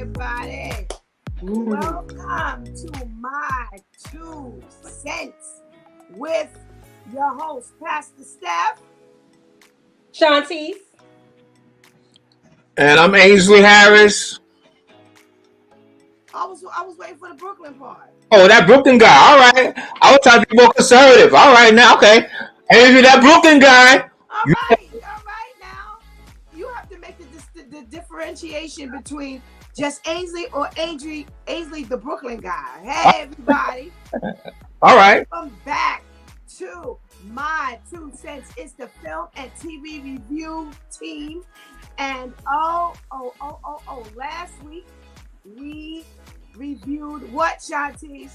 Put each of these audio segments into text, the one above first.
everybody. Welcome to my 2 cents with your host, Pastor Steph. Shantice. And I'm Ainsley Harris. I was waiting for the Brooklyn part. Oh, that Brooklyn guy. All right. I was trying to be more conservative. All right, now, okay. Ainsley, that Brooklyn guy. All right now. You have to make the differentiation between just Ainsley or Ainsley the Brooklyn guy. Hey, everybody. All right. Welcome back to my 2 cents. It's the film and TV review team. And last week we reviewed what, Shantice?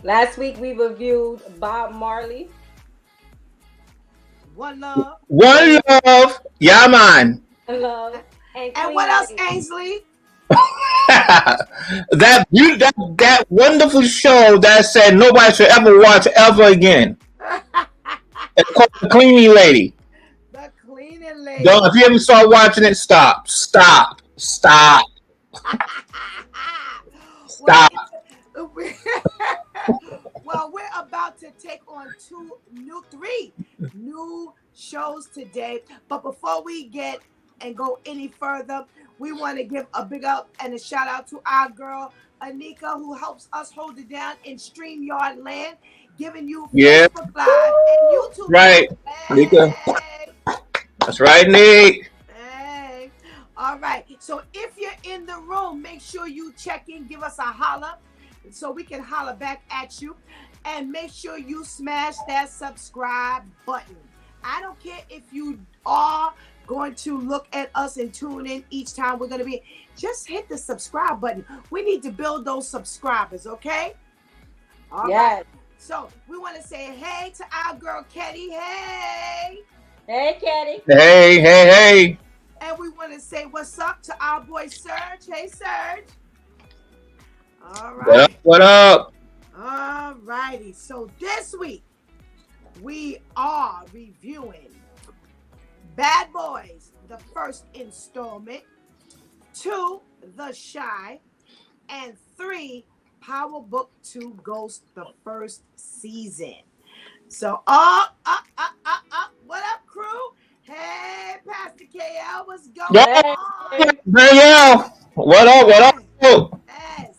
Last week we reviewed Bob Marley. One Love. One Love. Yeah, man. Love. And what else, Ainsley? that wonderful show that said nobody should ever watch ever again. It's called The Cleaning Lady. The Cleaning Lady. Don't, if you ever start watching it, stop. Stop. Well, we're about to take on three new shows today. But before we get and go any further, we want to give a big up and a shout out to our girl Anika, who helps us hold it down in StreamYard land, giving you Facebook Live and YouTube. Right, Anika. That's right, Nick. Hey. All right. So if you're in the room, make sure you check in, give us a holler so we can holler back at you. And make sure you smash that subscribe button. I don't care if you are going to look at us and tune in each time we're going to be. Just hit the subscribe button. We need to build those subscribers, okay? All right. So we want to say hey to our girl, Ketty. Hey. Hey, Ketty. Hey. And we want to say what's up to our boy, Serge. Hey, Serge. All right. What up? All righty. So this week, we are reviewing Bad Boys, the first installment, 2, The Shy, and 3, Power Book 2 Ghost, the first season. So, what up, crew? Hey, Pastor KL, what's going on? Hey, what up? Yes.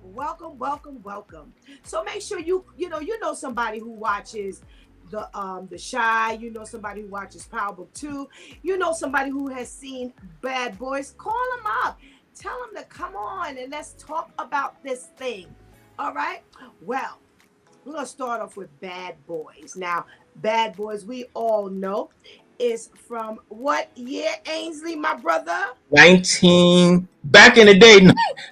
Welcome. So make sure you know somebody who watches the Shy, you know somebody who watches Power Book 2, you know somebody who has seen Bad Boys. Call them up. Tell them to come on and let's talk about this thing. All right? Well, we're going to start off with Bad Boys. Now, Bad Boys, we all know, is from what year, Ainsley, my brother? Back in the day,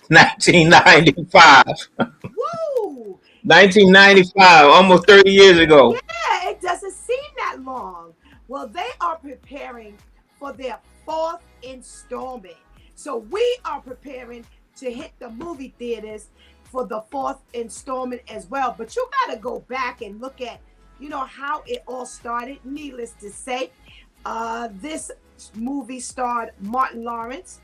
1995. Woo! 1995, almost 30 years ago. Yeah, it doesn't seem that long. Well, they are preparing for their 4th installment. So we are preparing to hit the movie theaters for the 4th installment as well. But you got to go back and look at, how it all started. Needless to say, this movie starred Martin Lawrence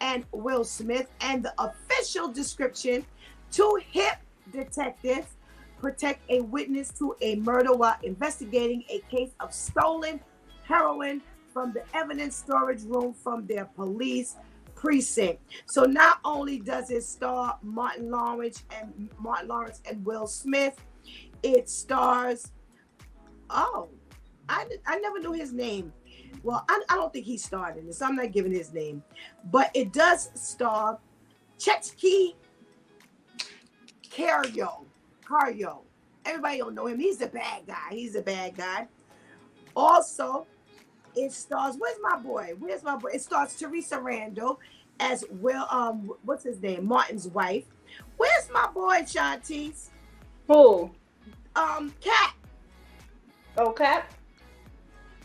and Will Smith, and the official description: 2 hip detectives protect a witness to a murder while investigating a case of stolen heroin from the evidence storage room from their police precinct. So not only does it star Martin Lawrence and Will Smith, it stars I never knew his name. Well, I don't think he starred in this. I'm not giving his name. But it does star Chetsky Cario. Everybody don't know him. He's the bad guy. Also, it stars, where's my boy? It stars Teresa Randall as Will, what's his name? Martin's wife. Where's my boy, Shantice? Who? Cat. Oh, Cat?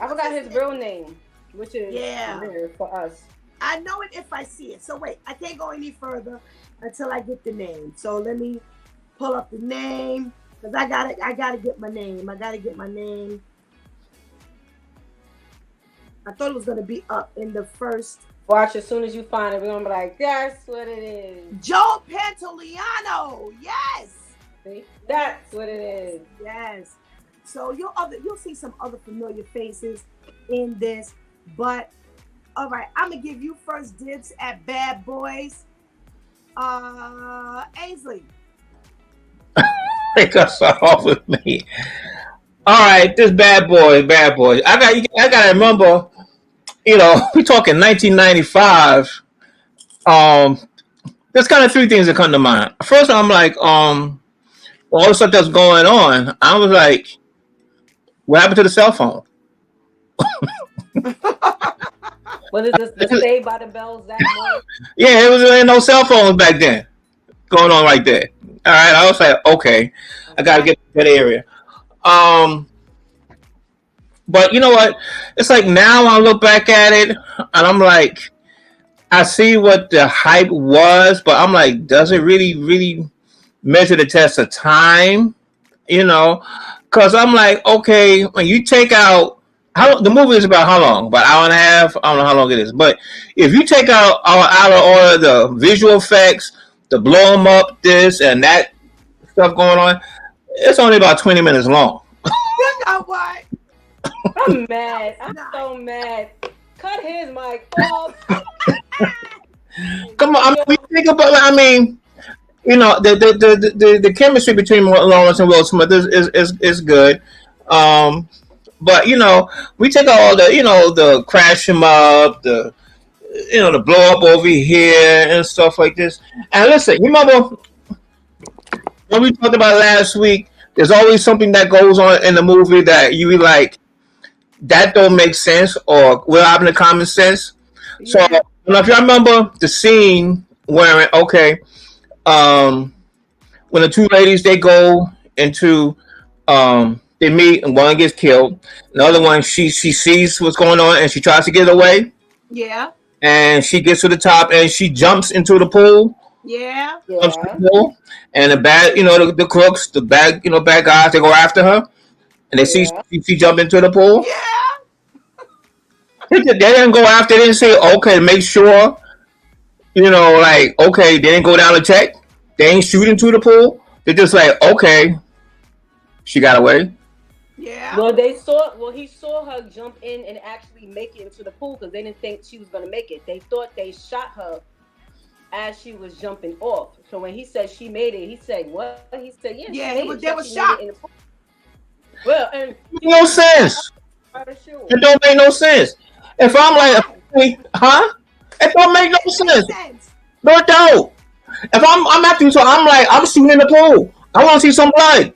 I forgot his real name, which is rare for us. I know it if I see it. So wait, I can't go any further until I get the name. So let me pull up the name, because I gotta get my name. I thought it was gonna be up in the first Watch as soon as you find it. We're gonna be like, that's what it is. Joe Pantoliano. Yes. See? That's what it is. Yes. So you'll see some other familiar faces in this, but all right, I'm gonna give you first dibs at Bad Boys. Ainsley. Take us off with me. All right, this Bad Boys. I gotta remember. You know, we talking 1995. There's kind of three things that come to mind. First, I'm like, all the stuff that's going on. I was like, what happened to the cell phone? Was it the Saved by the Bells that morning? Yeah, it was no cell phones back then going on right there. All right, I was like, okay, I gotta get to that area. But you know what? It's like now I look back at it and I'm like, I see what the hype was, but I'm like, does it really measure the test of time? You know, because I'm like, okay, when you take out the movie is about how long? About an hour and a half? I don't know how long it is, but if you take out of order the visual effects, the blow them up, this and that stuff going on, it's only about 20 minutes long. You know what? I'm mad. I'm so mad. Cut his mic off. Come on, we think about. I mean, you know, the chemistry between Lawrence and Will Smith is good. But you know, we take all the, you know, the crash him up, the, you know, the blow up over here and stuff like this. And listen, you remember when we talked about last week? There's always something that goes on in the movie that you be like, that don't make sense, or will happen to common sense. Yeah. So, I don't know if you remember the scene where, okay, when the two ladies, they go into, they meet and one gets killed. The other one, she sees what's going on and she tries to get away. Yeah. And she gets to the top and she jumps into the pool. Yeah. Pool, and the bad, you know, the crooks, the bad, you know, bad guys, they go after her. And they see she jump into the pool. Yeah. They didn't go after. They didn't say, okay, make sure. You know, like, okay, they didn't go down to check. They ain't shoot into the pool. They're just like, okay, she got away. Yeah. Well, he saw her jump in and actually make it into the pool because they didn't think she was going to make it. They thought they shot her as she was jumping off. So when he said she made it, he said, what? He said, yeah. They were shot. Well, and no sense. It don't make no sense. If I'm like, huh? It don't make no sense. No, it don't. If I'm after you, so I'm like, I'm shooting in the pool. I want to see some blood.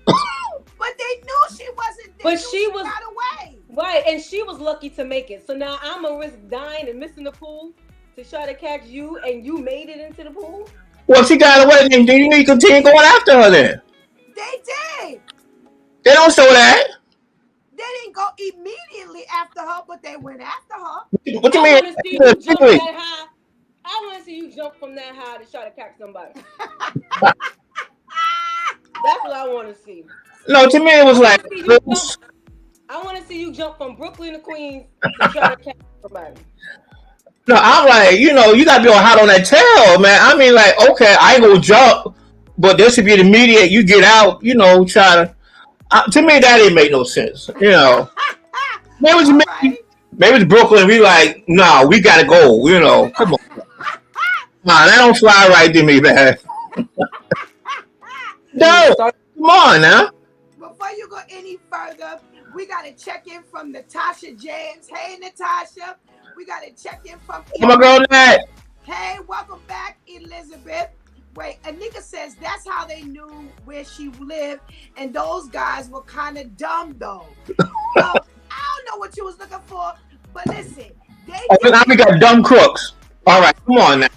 But they knew she wasn't there. But she was got away. Right, and she was lucky to make it. So now I'm gonna risk dying and missing the pool to try to catch you, and you made it into the pool. Well, she got away, then you need to continue going after her. Then they did. They don't show that. They didn't go immediately after her, but they went after her. What you mean? I want to see you jump from that high to try to catch somebody. That's what I want to see. No, to me it was like, I want to see you jump from Brooklyn to Queens to try to catch somebody. No, I'm like, you know, you gotta be all hot on that tail, man. I mean, like, okay, I ain't gonna jump, but there should be an immediate, you get out, you know, try to. To me, that didn't make no sense. You know, maybe it's Brooklyn. We like, no, we gotta go. You know, come on. Nah, that don't fly right to me, man. No, come on now. Before you go any further, we gotta check in from Natasha James. Hey, Natasha. We gotta check in from. Oh, my girl, Nat. Hey, welcome back, Elizabeth. Wait, Anika says that's how they knew where she lived, and those guys were kind of dumb, though. So, I don't know what you was looking for, but listen, now we got dumb crooks. All right, come on now.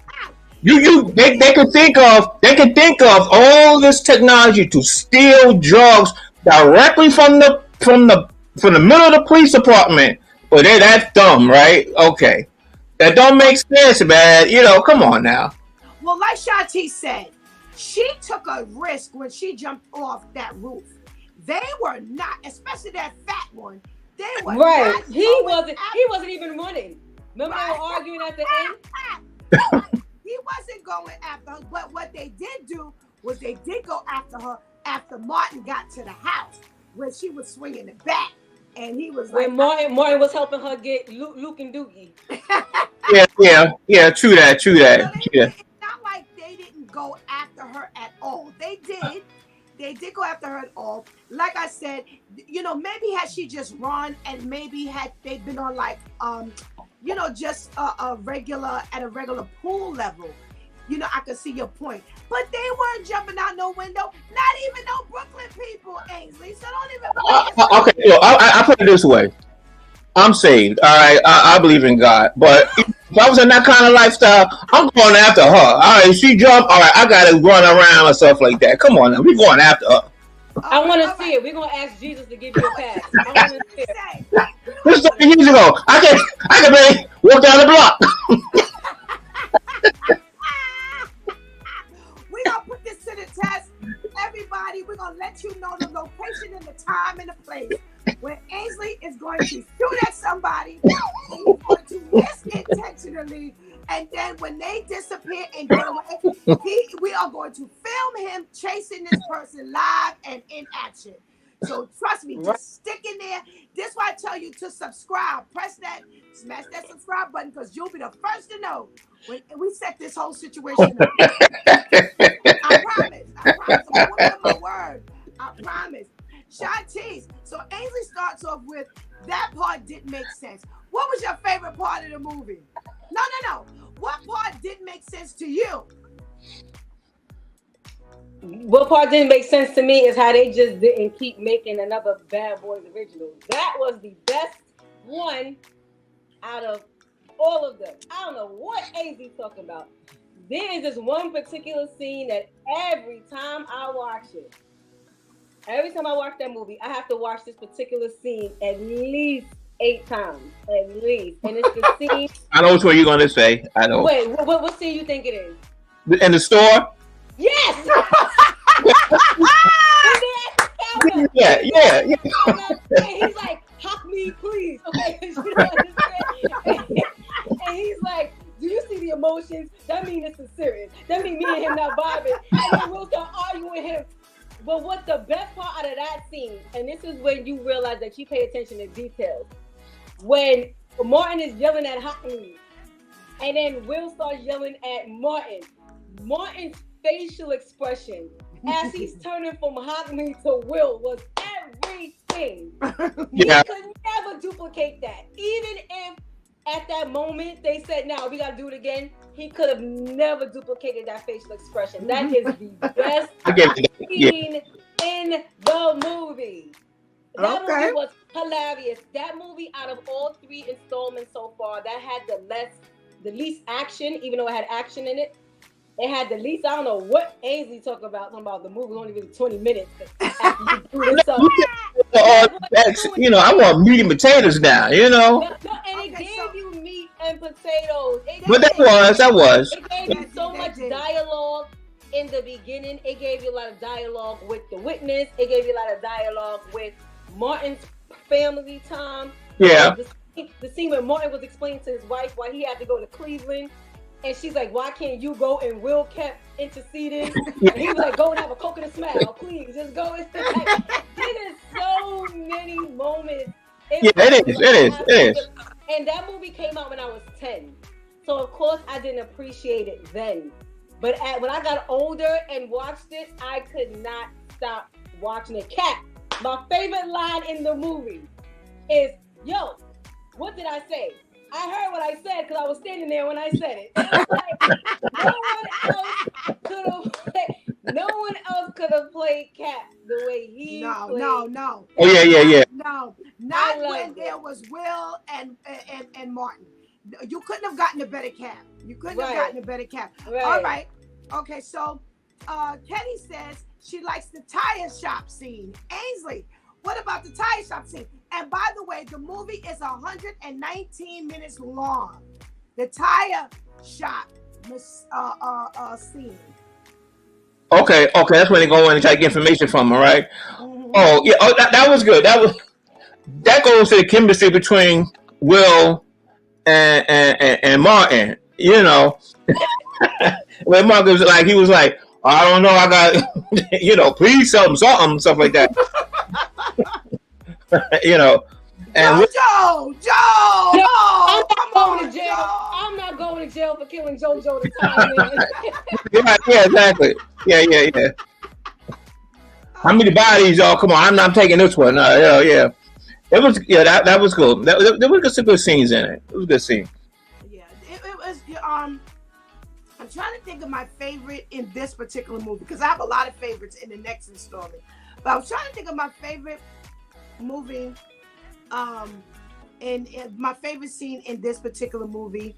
They could think of all this technology to steal drugs directly from the middle of the police department, but they're that dumb, right? Okay, that don't make sense, man. You know, come on now. Well, like Shanti said, she took a risk when she jumped off that roof. They were not, especially that fat one. They were right. Not he wasn't even running. Remember they were arguing at the end? He wasn't going after her, but what they did do was they did go after her after Martin got to the house when she was swinging it back, and he was like, when Martin was helping her get Luke and Dookie. Yeah. True that. So it's not like they didn't go after her at all. They did. They did go after her at all. Like I said, maybe had she just run, and maybe had they been on like just a regular pool level, I could see your point. But they weren't jumping out no window. Not even no Brooklyn people, Ainsley. So don't even. Okay, I put it this way. I'm saved. All right, I believe in God. But if I was in that kind of lifestyle, I'm going after her. All right, she jumped. All right, I gotta run around and stuff like that. Come on, now, we going after her. I want to see it. We're gonna ask Jesus to give you a pass. I want to see it. This is 30 years ago. I can barely walk down the block. We're gonna put this to the test. Everybody, we're gonna let you know the location and the time and the place where Ainsley is going to shoot at somebody, and he's going to miss intentionally, and then when they disappear and get away, we are going to film him chasing this person live and in action. So trust me, just stick in there. This is why I tell you to subscribe. Smash that subscribe button, because you'll be the first to know when we set this whole situation up. I promise. I'm gonna my word. I promise. Shantice. So Ainsley starts off with, that part didn't make sense. What was your favorite part of the movie? No. What part didn't make sense to you? What part didn't make sense to me is how they just didn't keep making another Bad Boys original. That was the best one out of all of them. I don't know what Ainsley's talking about. There is this one particular scene that every time I watch that movie, I have to watch this particular scene at least 8 times. At least. And it's the scene. I know which one you're going to say. I know. Wait, what scene you think it is? In the store? Yes! Yeah. And he's like, "Hawk me, please." Okay, and he's like, "Do you see the emotions? That means this is serious. That means me and him not vibing." And then we'll start arguing with him. But what the best part out of that scene, and this is when you realize that you pay attention to details, when Martin is yelling at Hawk me, and then Will starts yelling at Martin. Martin's facial expression as he's turning from Hockney to Will was everything. Yeah. You could never duplicate that. Even if at that moment they said, "Now we gotta do it again," he could have never duplicated that facial expression. That is the best scene in the movie. That movie was hilarious. That movie, out of all 3 installments so far, that had the least action, even though it had action in it. It had the least, I don't know what Ainsley talking about the movie was only really 20 minutes after you do this up. I want meat and potatoes now, And it gave you meat and potatoes. That was. It gave you so much dialogue in the beginning. It gave you a lot of dialogue with the witness. It gave you a lot of dialogue with Martin's family time. Yeah. The scene where Martin was explaining to his wife why he had to go to Cleveland. And she's like, "Why can't you go?" And Will kept interceding. And he was like, "Go and have a coconut smile, please. Just go." There is so many moments. It is. And that movie came out when I was 10. So, of course, I didn't appreciate it then. But when I got older and watched it, I could not stop watching it. Cat, my favorite line in the movie is, "Yo, what did I say? I heard what I said because I was standing there when I said it." And I was like, no one else could have played Cat the way he played. No. Oh yeah. No, not when there was Will and Martin. You couldn't have gotten a better Cat. Right. All right. Okay, so Kenny says she likes the tire shop scene. Ainsley, what about the tire shop scene? And by the way, the movie is 119 minutes long. The tire shop scene. Okay. That's when they go in and try to get information from her, right? Mm-hmm. Oh yeah. Oh, that was good. That goes to the chemistry between Will and Martin, you know, when Martin was like, he was like, I don't know, I got, you know, please something, stuff like that, you know. And Joe, I'm not come going on, to jail. Joe. I'm not going to jail for killing JoJo the time, man. yeah, exactly. Yeah. How many bodies, y'all? Come on, I'm not taking this one. Yeah. It was, that was cool. There was some good scenes in it. It was a good scene. Yeah, it was. I'm trying to think of my favorite in this particular movie because I have a lot of favorites in the next installment. But I was trying to think of my favorite movie, and my favorite scene in this particular movie,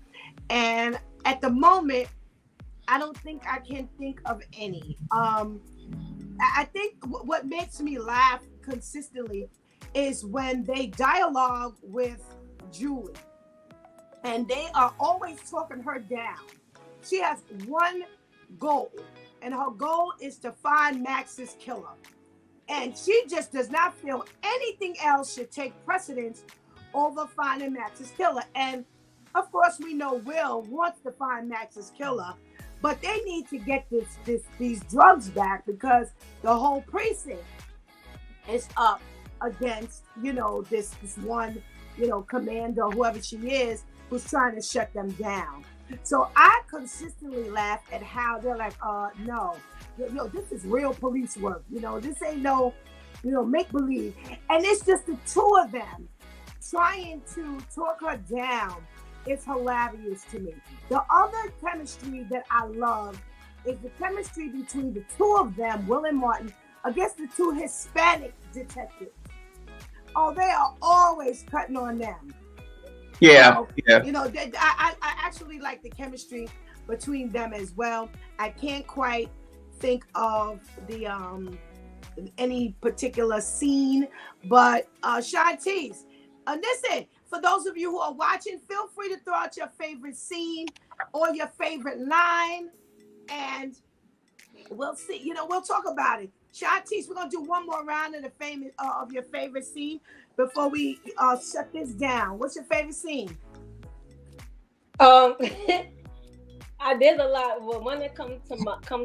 and at the moment, I don't think I can think of any. I think what makes me laugh consistently is when they dialogue with Julie, and they are always talking her down. She has one goal, and her goal is to find Max's killer. And she just does not feel anything else should take precedence over finding Max's killer. And of course, we know Will wants to find Max's killer, but they need to get these drugs back because the whole precinct is up against, this one, commander, whoever she is, who's trying to shut them down. So I consistently laugh at how they're like, no, this is real police work. This ain't no, make believe. And it's just the two of them trying to talk her down. It's hilarious to me. The other chemistry that I love is the chemistry between the two of them, Will and Martin, against the two Hispanic detectives. Oh, they are always cutting on them. Yeah. I actually like the chemistry between them as well. I can't quite think of the any particular scene, but Shantice, listen, for those of you who are watching, feel free to throw out your favorite scene or your favorite line, and we'll see. We'll talk about it. Shantice, we're gonna do one more round of the famous of your favorite scene before we shut this down. What's your favorite scene? There's a lot. Well, one that comes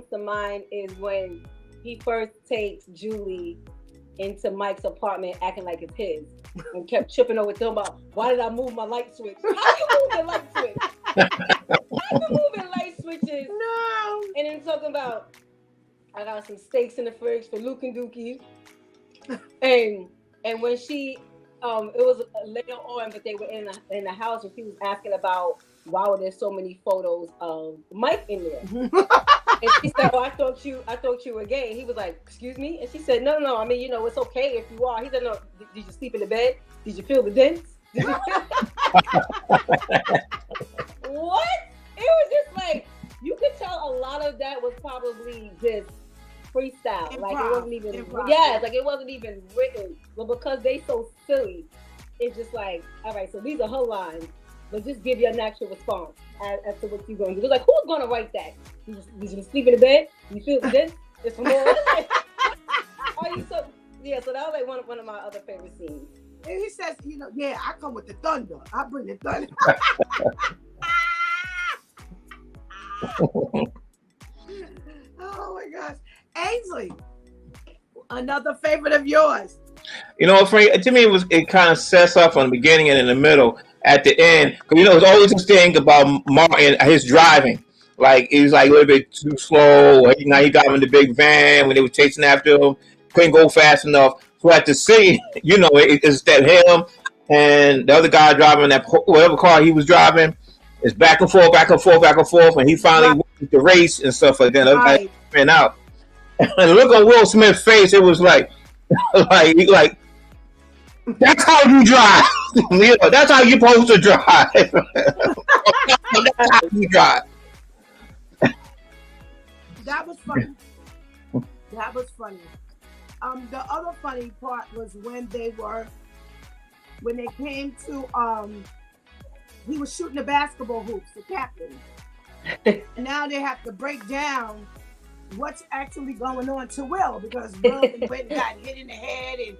to mind is when he first takes Julie into Mike's apartment, acting like it's his, and kept tripping over talking about, why did I move my light switch? How you moving light switch? How you moving light switches? No. And then talking about, I got some steaks in the fridge for Luke and Dookie. And when she, it was later on, but they were in the house, and she was asking about why were there so many photos of Mike in there. And she said, "Oh, I thought you were gay." And he was like, "Excuse me?" And she said, "No. I mean, it's okay if you are." He said, "No. Did you sleep in the bed? Did you feel the dents?" What? It was just like, you could tell a lot of that was probably just freestyle. Improv. Like it wasn't even. Improv. Yeah, like it wasn't even written. But because they so silly, it's just like, all right. So these are her lines. But just give your natural response as to what you're going to do. Like, who's going to write that? Did you sleep in the bed? You feel this? It's from more. Are you so? Yeah. So that was like one of my other favorite scenes. And he says, yeah, I come with the thunder. I bring the thunder. Oh my gosh, Ainsley, another favorite of yours. Frank, to me, it kind of sets off on the beginning and in the middle. At the end, because it's always this thing about Martin, his driving. Like he was like a little bit too slow. Now he driving the big van when they were chasing after him, couldn't go fast enough. So at the scene, it's that him and the other guy driving that whatever car he was driving. It's back and forth, and he finally wins the race and stuff like that. Right. Ran out, and look on Will Smith's face. It was like, like. That's how you drive. That's how you're supposed to drive. That's how you drive. That was funny. The other funny part was when they came to he was shooting the basketball hoops, the captain. And now they have to break down what's actually going on to Will, because Will got hit in the head and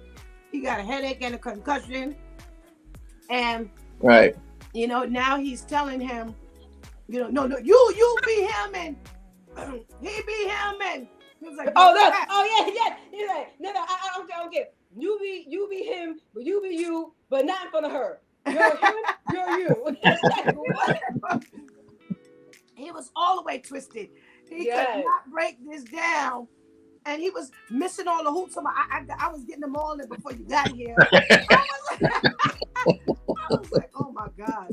he got a headache and a concussion. And right. now he's telling him, no, you be him and he be him, and he was like, yeah. He's like, no, I don't care. You be him, but you be you, but not in front of her. You're him, you're you. Like, what? He was all the way twisted. He could not break this down. And he was missing all the hoops. I was getting them all in before you got here. I was like, oh my God.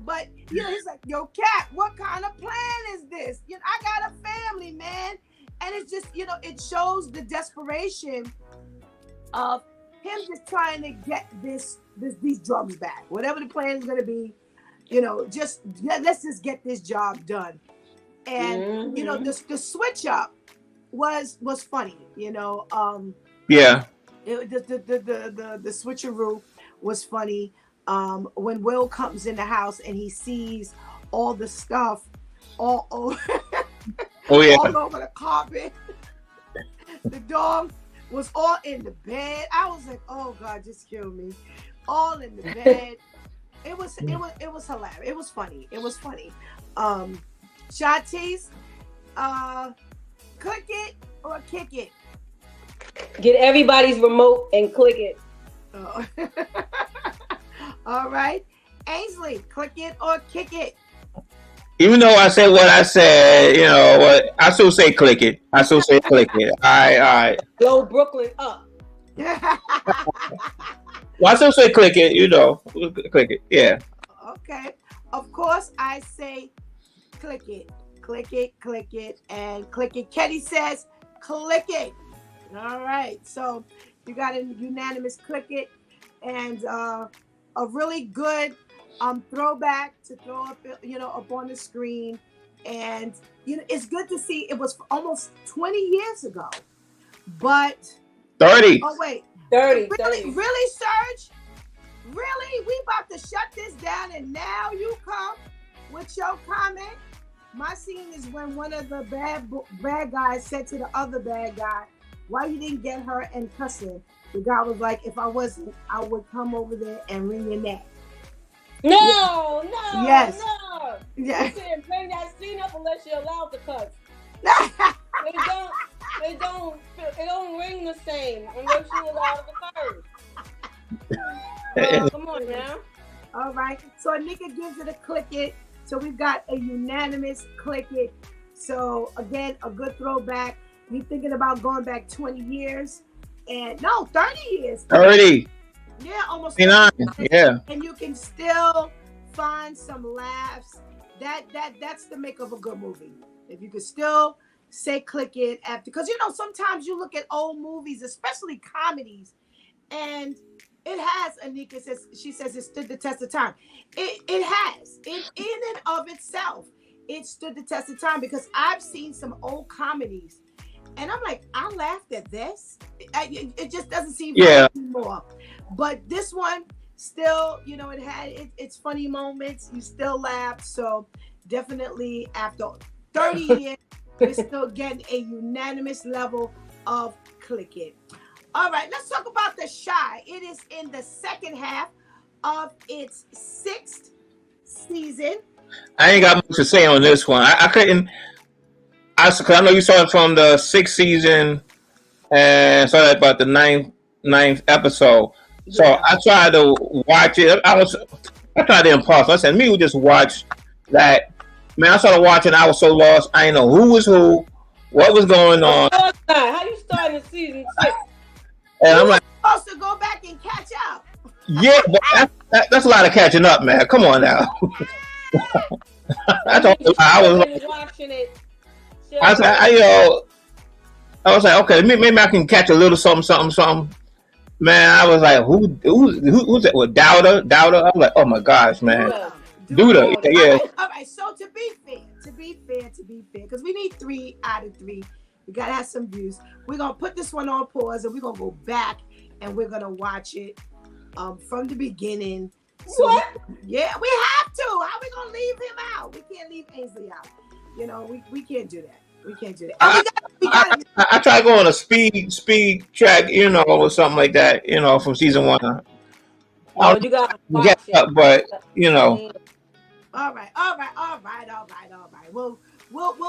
But, he's like, yo, Cat, what kind of plan is this? I got a family, man. And it's just, it shows the desperation of him just trying to get these drugs back. Whatever the plan is going to be, let's just get this job done. And, the switch up was funny, Yeah. The switcheroo was funny. When Will comes in the house and he sees all the stuff all over, all over the carpet. The dog was all in the bed. I was like, oh God, just kill me. All in the bed. It was hilarious. It was funny. Shotties, click it or kick it. Get everybody's remote and click it. Oh. All right. Ainsley, click it or kick it. Even though I said what I said, what I still say click it. All right. Go Brooklyn up. Well, I still say click it, click it. Yeah. Okay. Of course, I say click it, and click it. Kenny says click it. All right. So you got a unanimous click it, and a really good throwback to throw up, up on the screen. And it's good to see. It was almost 20 years ago, but 30. Oh wait, 30. Really, Serge? Really? We about to shut this down, and now you come with your comment? My scene is when one of the bad guys said to the other bad guy, "Why you didn't get her and cussing?" The guy was like, "If I wasn't, I would come over there and wring your neck." No. Yes. No. Yeah. You can't bring that scene up unless you're allowed to cuss. It don't ring the same unless you're allowed to curse. Come on now. All right. So Anika gives it a click it. So we've got a unanimous click it. So again, a good throwback. You thinking about going back 20 years? And no, 30 years. 30. Yeah, almost 29. Yeah. And you can still find some laughs. That's the make of a good movie. If you could still say click it after, because sometimes you look at old movies, especially comedies, and it has, Anika says, it stood the test of time. It has. In and of itself, it stood the test of time, because I've seen some old comedies and I'm like, I laughed at this. It just doesn't seem funny anymore. But this one still, it had its funny moments. You still laugh. So definitely after 30 years, we're still getting a unanimous level of click it. All right, let's talk about The Chi. It is in the second half of its 6th season. I ain't got much to say on this one. I couldn't. Because I know you saw it from the 6th season and saw that about the ninth episode. So I tried to watch it. I tried to impossible. I said, me, we just watch that. Man, I started watching. I was so lost. I didn't know who was who, what was going on. How you starting the season 6? And I'm like, supposed to go back and catch up. Yeah, but that's a lot of catching up, man. Come on now. I was watching it. I was like, okay, maybe I can catch a little something. Man, I was like, who's that? With Dowder? I was like, oh my gosh, man. Duda. Yeah. All right. So to be fair, because we need 3 out of 3. We gotta have some views. We're gonna put this one on pause, and we're gonna go back and we're gonna watch it from the beginning. So what? We have to. How are we gonna leave him out? We can't leave Ainsley out. We can't do that. We can't do that. I try going a speed track, or something like that, from season 1. No, you gotta Get watch it. up, but you know, All right, all right, all right, all right, all right. We'll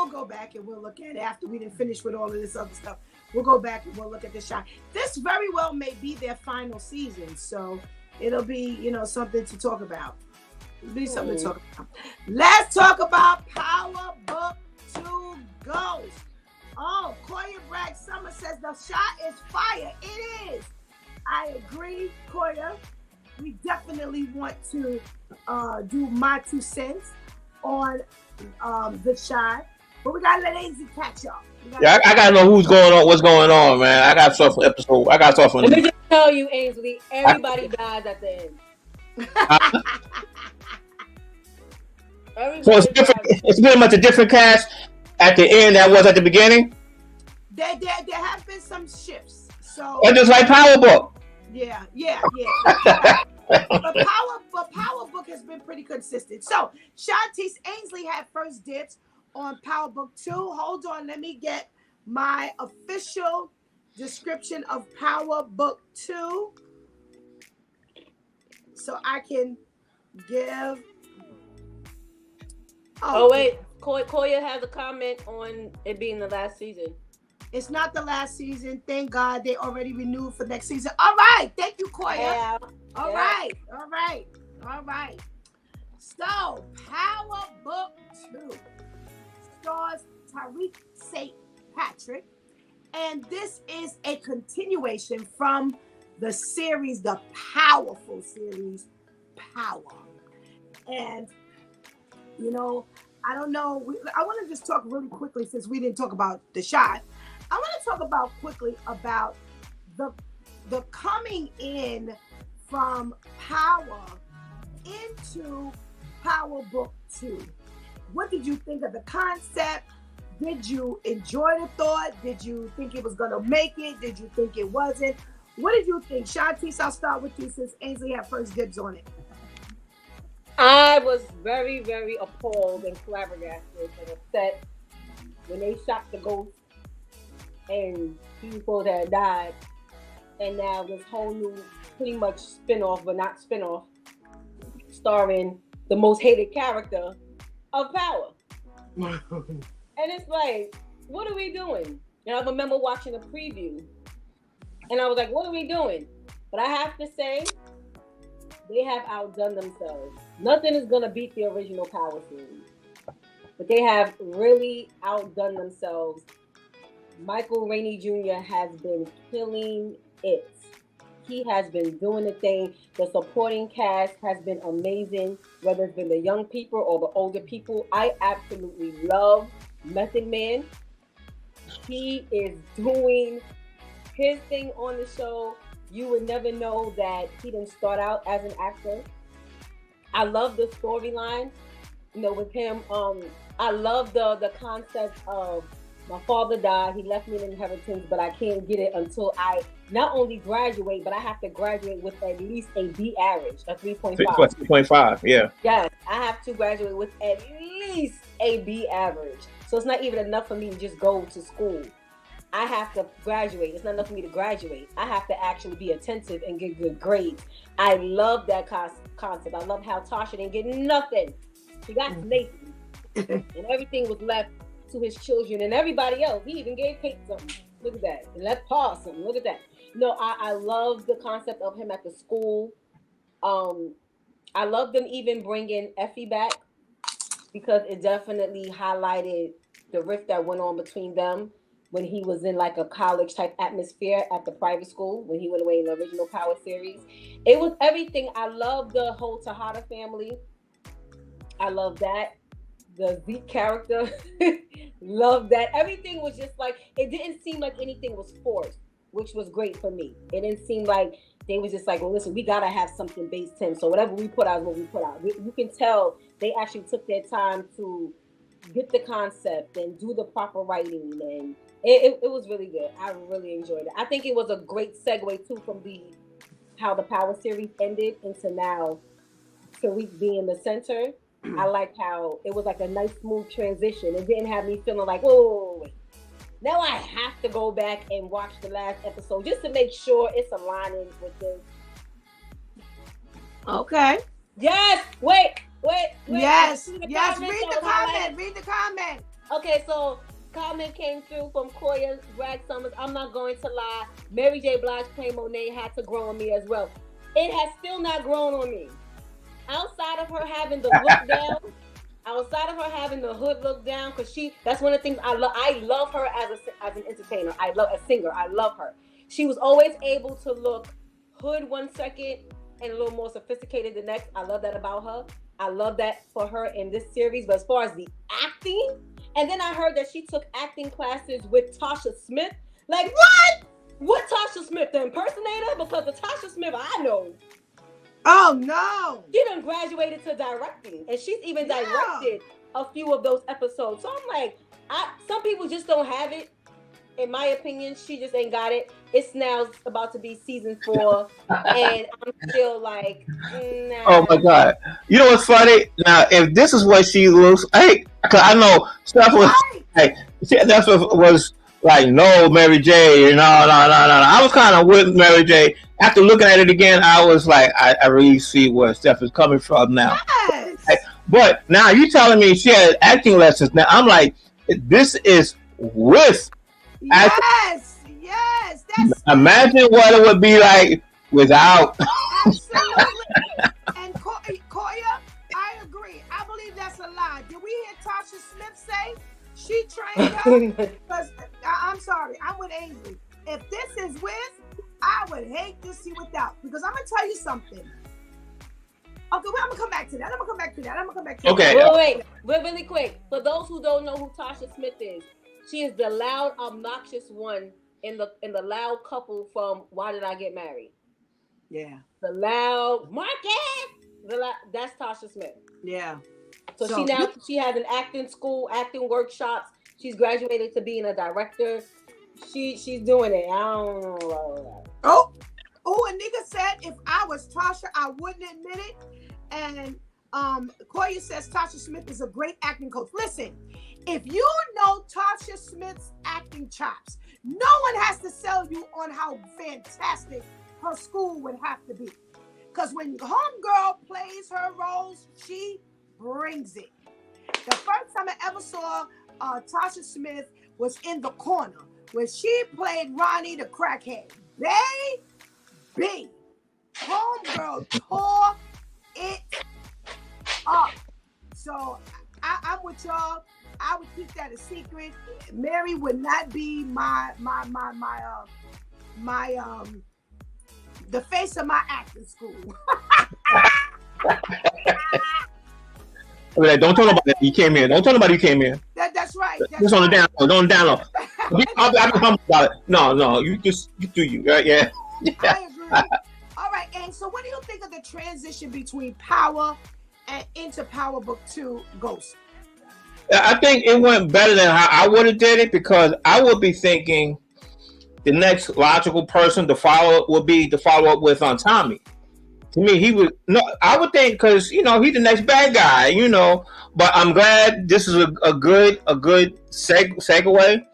go back and we'll look at it after we didn't finish with all of this other stuff. We'll go back and we'll look at the shot. This very well may be their final season, so it'll be, you know, something to talk about. It'll be something to talk about. Let's talk about Power Book 2 Ghost. Oh, Koya Bragg Summer says the shot is fire. It is. I agree, Koya. We definitely want to do my 2 cents on the shot, but we gotta let AZ catch up. yeah, I gotta know who's going on, what's going on, man. I got stuff for episode. I got stuff for. Let me just tell you, Ainsley, everybody dies at the end. So it's different. It's pretty much a different cast at the end that was at the beginning. There have been some shifts. So It's just like Power Book. yeah. But Power Book has been pretty consistent. So Shantice Ainsley had first dibs on Power Book 2. Hold on, let me get my official description of Power Book 2 so I can give. Oh wait, Koya has a comment on it being the last season. It's not the last season. Thank God they already renewed for next season. All right. Thank you, Koya. Yeah. All right. So, Power Book 2 stars Tariq St. Patrick. And this is a continuation from the series, the powerful series, Power. And, you know, I don't know. I want to just talk really quickly since we didn't talk about the shot. I want to talk quickly about the coming in from Power into Power Book 2. What did you think of the concept? Did you enjoy the thought? Did you think it was going to make it? Did you think it wasn't? What did you think? Shantice, I'll start with you since Ainsley had first dibs on it. I was very, very appalled and flabbergasted and upset when they shot the ghost and people that died, and now this whole new pretty much spin-off, but not spin-off, starring the most hated character of Power. And it's like, what are we doing? And I remember watching a preview and I was like, what are we doing? But I have to say, they have outdone themselves. Nothing is gonna beat the original Power series, but they have really outdone themselves. Michael Rainey Jr. has been killing it. He has been doing the thing. The supporting cast has been amazing, whether it's been the young people or the older people. I absolutely love Method Man. He is doing his thing on the show. You would never know that he didn't start out as an actor. I love the storyline, you know, with him. I love the concept of my father died, he left me an inheritance, but I can't get it until I not only graduate, but I have to graduate with at least a B average, a 3.5. 3.5, yeah. Yes, I have to graduate with at least a B average. So it's not even enough for me to just go to school. I have to graduate. It's not enough for me to graduate. I have to actually be attentive and get good grades. I love that concept. I love how Tasha didn't get nothing. She got Nathan. And everything was left to his children and everybody else. He even gave Kate something. Look at that. And left Paul something. Look at that. No, I love the concept of him at the school. I love them even bringing Effie back because it definitely highlighted the rift that went on between them when he was in like a college type atmosphere at the private school when he went away in the original Power series. It was everything. I love the whole Tejada family. I love that. The Zeke character, love that. Everything was just like, it didn't seem like anything was forced, which was great for me. It didn't seem like they was just like, well, listen, we gotta have something based him. So whatever we put out is what we put out. You can tell they actually took their time to get the concept and do the proper writing, and it was really good. I really enjoyed it. I think it was a great segue too from how the Power series ended into now Tariq being the center. I like how it was like a nice smooth transition. It didn't have me feeling like, oh, wait. Now I have to go back and watch the last episode just to make sure it's aligning with this. Okay. Yes. Wait. Yes. See the Yes. comments Read that the was highlighted? comment. Read the comment. Okay, so comment came through from Koya Bragg Summers. I'm not going to lie. Mary J. Blige playing Monet had to grow on me as well. It has still not grown on me. Outside of her having the look down, outside of her having the hood look down, because that's one of the things I love. I love her as an entertainer. I love a singer. I love her. She was always able to look hood one second and a little more sophisticated the next. I love that about her. I love that for her in this series. But as far as the acting, and then I heard that she took acting classes with Tasha Smith. Like what? What Tasha Smith, the impersonator? Because the Tasha Smith I know, Oh no. she done graduated to directing, and she's even directed a few of those episodes. So I'm like, some people just don't have it. In my opinion, she just ain't got it. It's now about to be season 4, and I'm still like, nah. Oh my God! You know what's funny? Now, if this is what she looks, cause I know Steph was, hey, that's what was like. No, Mary J. No. I was kind of with Mary J. After looking at it again, I was like, I really see where Steph is coming from now. Yes. But now you telling me she had acting lessons. Now I'm like, this is with. Yes. Yes. That's Imagine what it would be like without. absolutely. And Koya, I agree. I believe that's a lie. Did we hear Tasha Smith say she trained her? Because I'm sorry, I'm with Ainsley. If this is with, I would hate to see without. Because I'm gonna tell you something. Okay, well, I'm gonna come back to that. Okay. Wait, really quick. For those who don't know who Tasha Smith is, she is the loud, obnoxious one in the loud couple from Why Did I Get Married? Yeah. The loud Marcus. That's Tasha Smith. Yeah. So she has an acting school, acting workshops. She's graduated to being a director. She's doing it. I don't know about that. Oh, a nigga said if I was Tasha, I wouldn't admit it. And Koya says Tasha Smith is a great acting coach. Listen, if you know Tasha Smith's acting chops, no one has to sell you on how fantastic her school would have to be. Because when homegirl plays her roles, she brings it. The first time I ever saw Tasha Smith was in The Corner, where she played Ronnie the crackhead. Baby, homegirl tore it up. So I'm with y'all. I would keep that a secret. Mary would not be the face of my acting school. Don't tell nobody you came here. Don't tell nobody you came here. That's right. Just on the down low. Don't down low. I'll be humble about it. No. You do you. Right? Yeah. I agree. All right. And so what do you think of the transition between Power and into Power Book 2 Ghost? I think it went better than how I would have did it, because I would be thinking the next logical person to follow would be to follow up with on Tommy. To me, he would I would think, because he's the next bad guy, But I'm glad this is a good segue,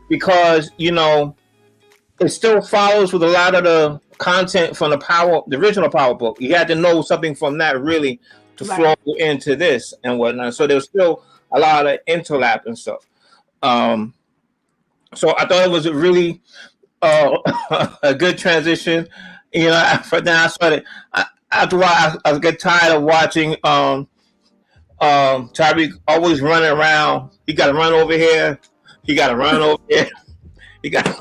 because it still follows with a lot of the content from the original Power book. You had to know something from that really to flow into this and whatnot. So there's still a lot of interlap and stuff. So I thought it was a really a good transition. For now I started. After a while, I get tired of watching Tyreek always running around. He got to run over here. He got to run over here. He got to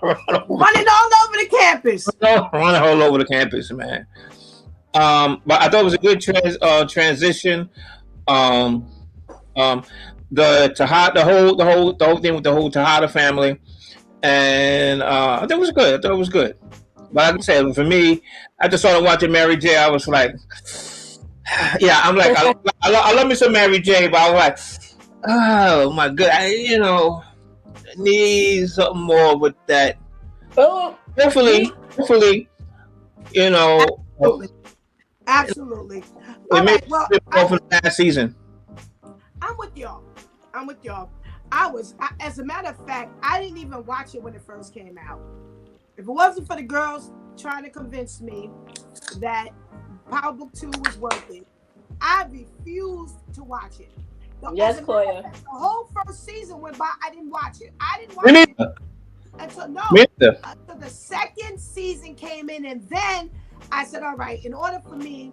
run over. Running all over the campus. Running all over the campus, man. But I thought it was a good transition. The whole thing with the whole Tejada family, and I thought it was good. But like I said, for me, I just started watching Mary J. I was like, yeah, I'm like, I love me some Mary J. But I was like, oh my God, I need something more with that. Hopefully, Absolutely. It made it go for the last season. I'm with y'all. As a matter of fact, I didn't even watch it when it first came out. If it wasn't for the girls trying to convince me that Power Book 2 was worth it. I refused to watch it. Yes, Claudia. The whole first season went by. I didn't watch it. I didn't Me watch it neither. until the second season came in, and then I said, "All right, in order for me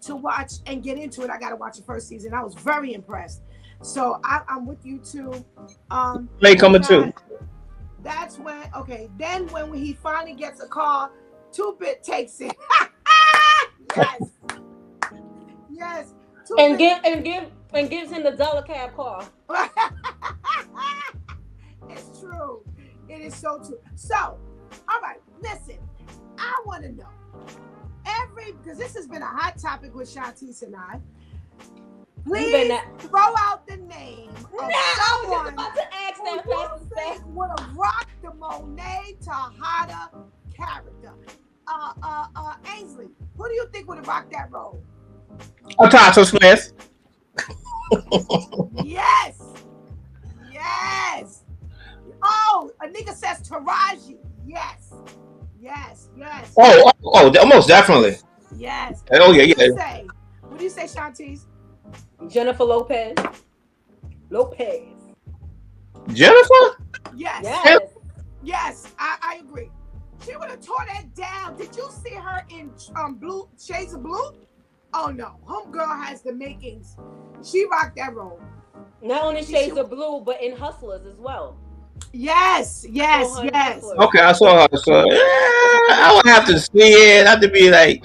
to watch and get into it, I got to watch the first season." I was very impressed. So I'm with you too. Late coming too. That's when Then when he finally gets a call, 2-Bit takes it. Yes. Yes. And gives him the dollar cab car. It's true. It is so true. So, all right, listen. I want to know because this has been a hot topic with Shantice and I. Please throw out the name of someone I was about to ask that who you think would have rocked the Monet Tejada character. Ainsley, who do you think would have rocked that role? Tasha Smith. Yes. Yes. Oh, a nigga says Taraji. Yes. Yes. Yes. Oh, most definitely. Yes. Oh yeah, What do you say, Shantice? Jennifer Lopez. Jennifer? Yes. Yes, I agree. She would have tore that down. Did you see her in Blue Shades of Blue? Oh no, homegirl has the makings. She rocked that role. Not only Shades of Blue, but in Hustlers as well. Yes. Okay, I saw her. So I would have to see it. I have to be like,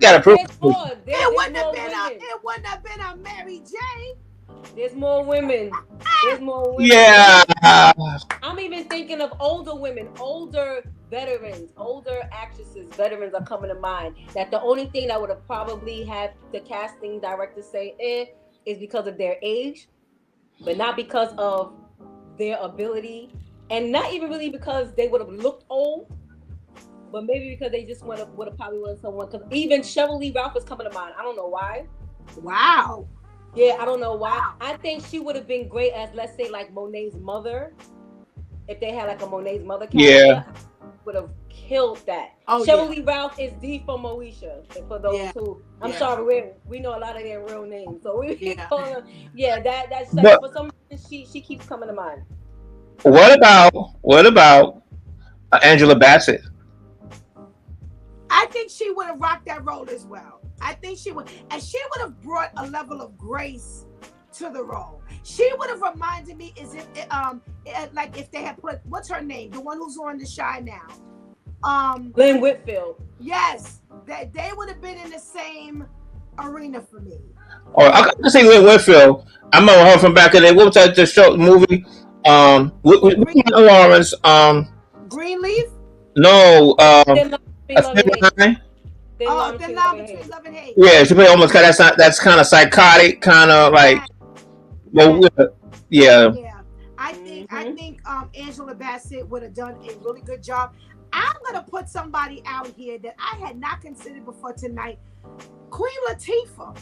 gotta prove. It wouldn't have been a Mary J. There's more women. Yeah. I'm even thinking of older women, older veterans, older actresses. Veterans are coming to mind. That the only thing that would have probably had the casting director say is because of their age, but not because of their ability, and not even really because they would have looked old, but maybe because they just would have probably wanted someone. Because even Cheryl Lee Ralph was coming to mind. I don't know why. Wow. Yeah, I don't know why. Wow. I think she would have been great as, let's say, like Monet's mother. If they had like a Monet's mother character, would have killed that. Cheryl Lee Ralph is D for Moesha. And for those who, I'm sorry, we know a lot of their real names, so we call them. Yeah, that's like, for some reason she keeps coming to mind. What about Angela Bassett? I think she would have rocked that role as well. I think she would, and she would have brought a level of grace to the role. She would have reminded me as if, like if they had put, what's her name, the one who's on The Shy now, Glenn Whitfield. Yes, that they would have been in the same arena for me. Or I can see Glenn Whitfield. I remember her from back in the day. What was that? The show movie? With Lawrence. Greenleaf. No. Thin Line Between Love and Hate. Yeah, she played almost that's kind of psychotic, kind of like. Yeah. I think Angela Bassett would have done a really good job. I'm gonna put somebody out here that I had not considered before tonight, Queen Latifah.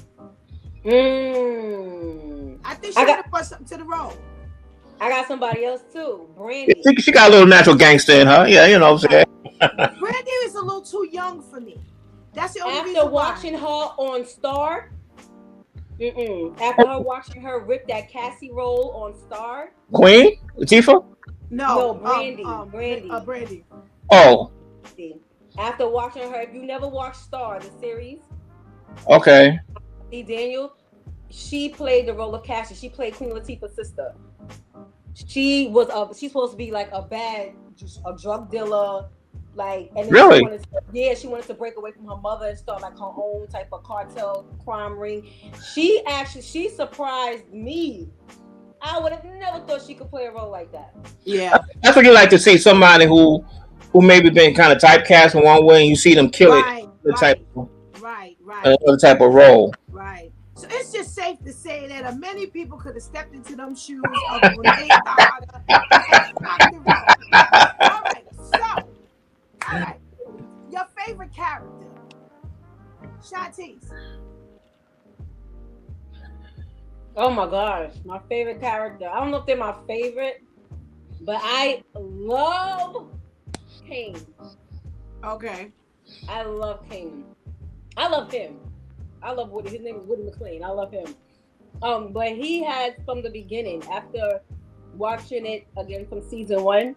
I think she would have put something to the role. I got somebody else too, Brandy. She got a little natural gangster in her. Yeah, you know what I'm saying. Brandy is a little too young for me. That's the only reason After watching her on Starz, after her watching her rip that Cassie role on Starz. Queen Latifah? No, Brandy. Brandy. Oh. After watching her, if you never watched Starz, the series. Okay. Daniel, she played the role of Cassie. She played Queen Latifah's sister. She's supposed to be like a drug dealer, like, and then really? She wanted to break away from her mother and start like her own type of cartel crime ring. She surprised me. I would have never thought she could play a role like that. Yeah, that's what you like to see, somebody who maybe been kind of typecast in one way, and you see them kill it. Another type of role. Right. So it's just safe to say that many people could have stepped into them shoes of Monet Tejada. All right. Your favorite character, Shantice. Oh my gosh, my favorite character. I don't know if they're my favorite, but I love Kane. Okay. I love Kane. I love him. I love Woody. His name is Woody McLean. I love him. But he had from the beginning, after watching it again from season 1,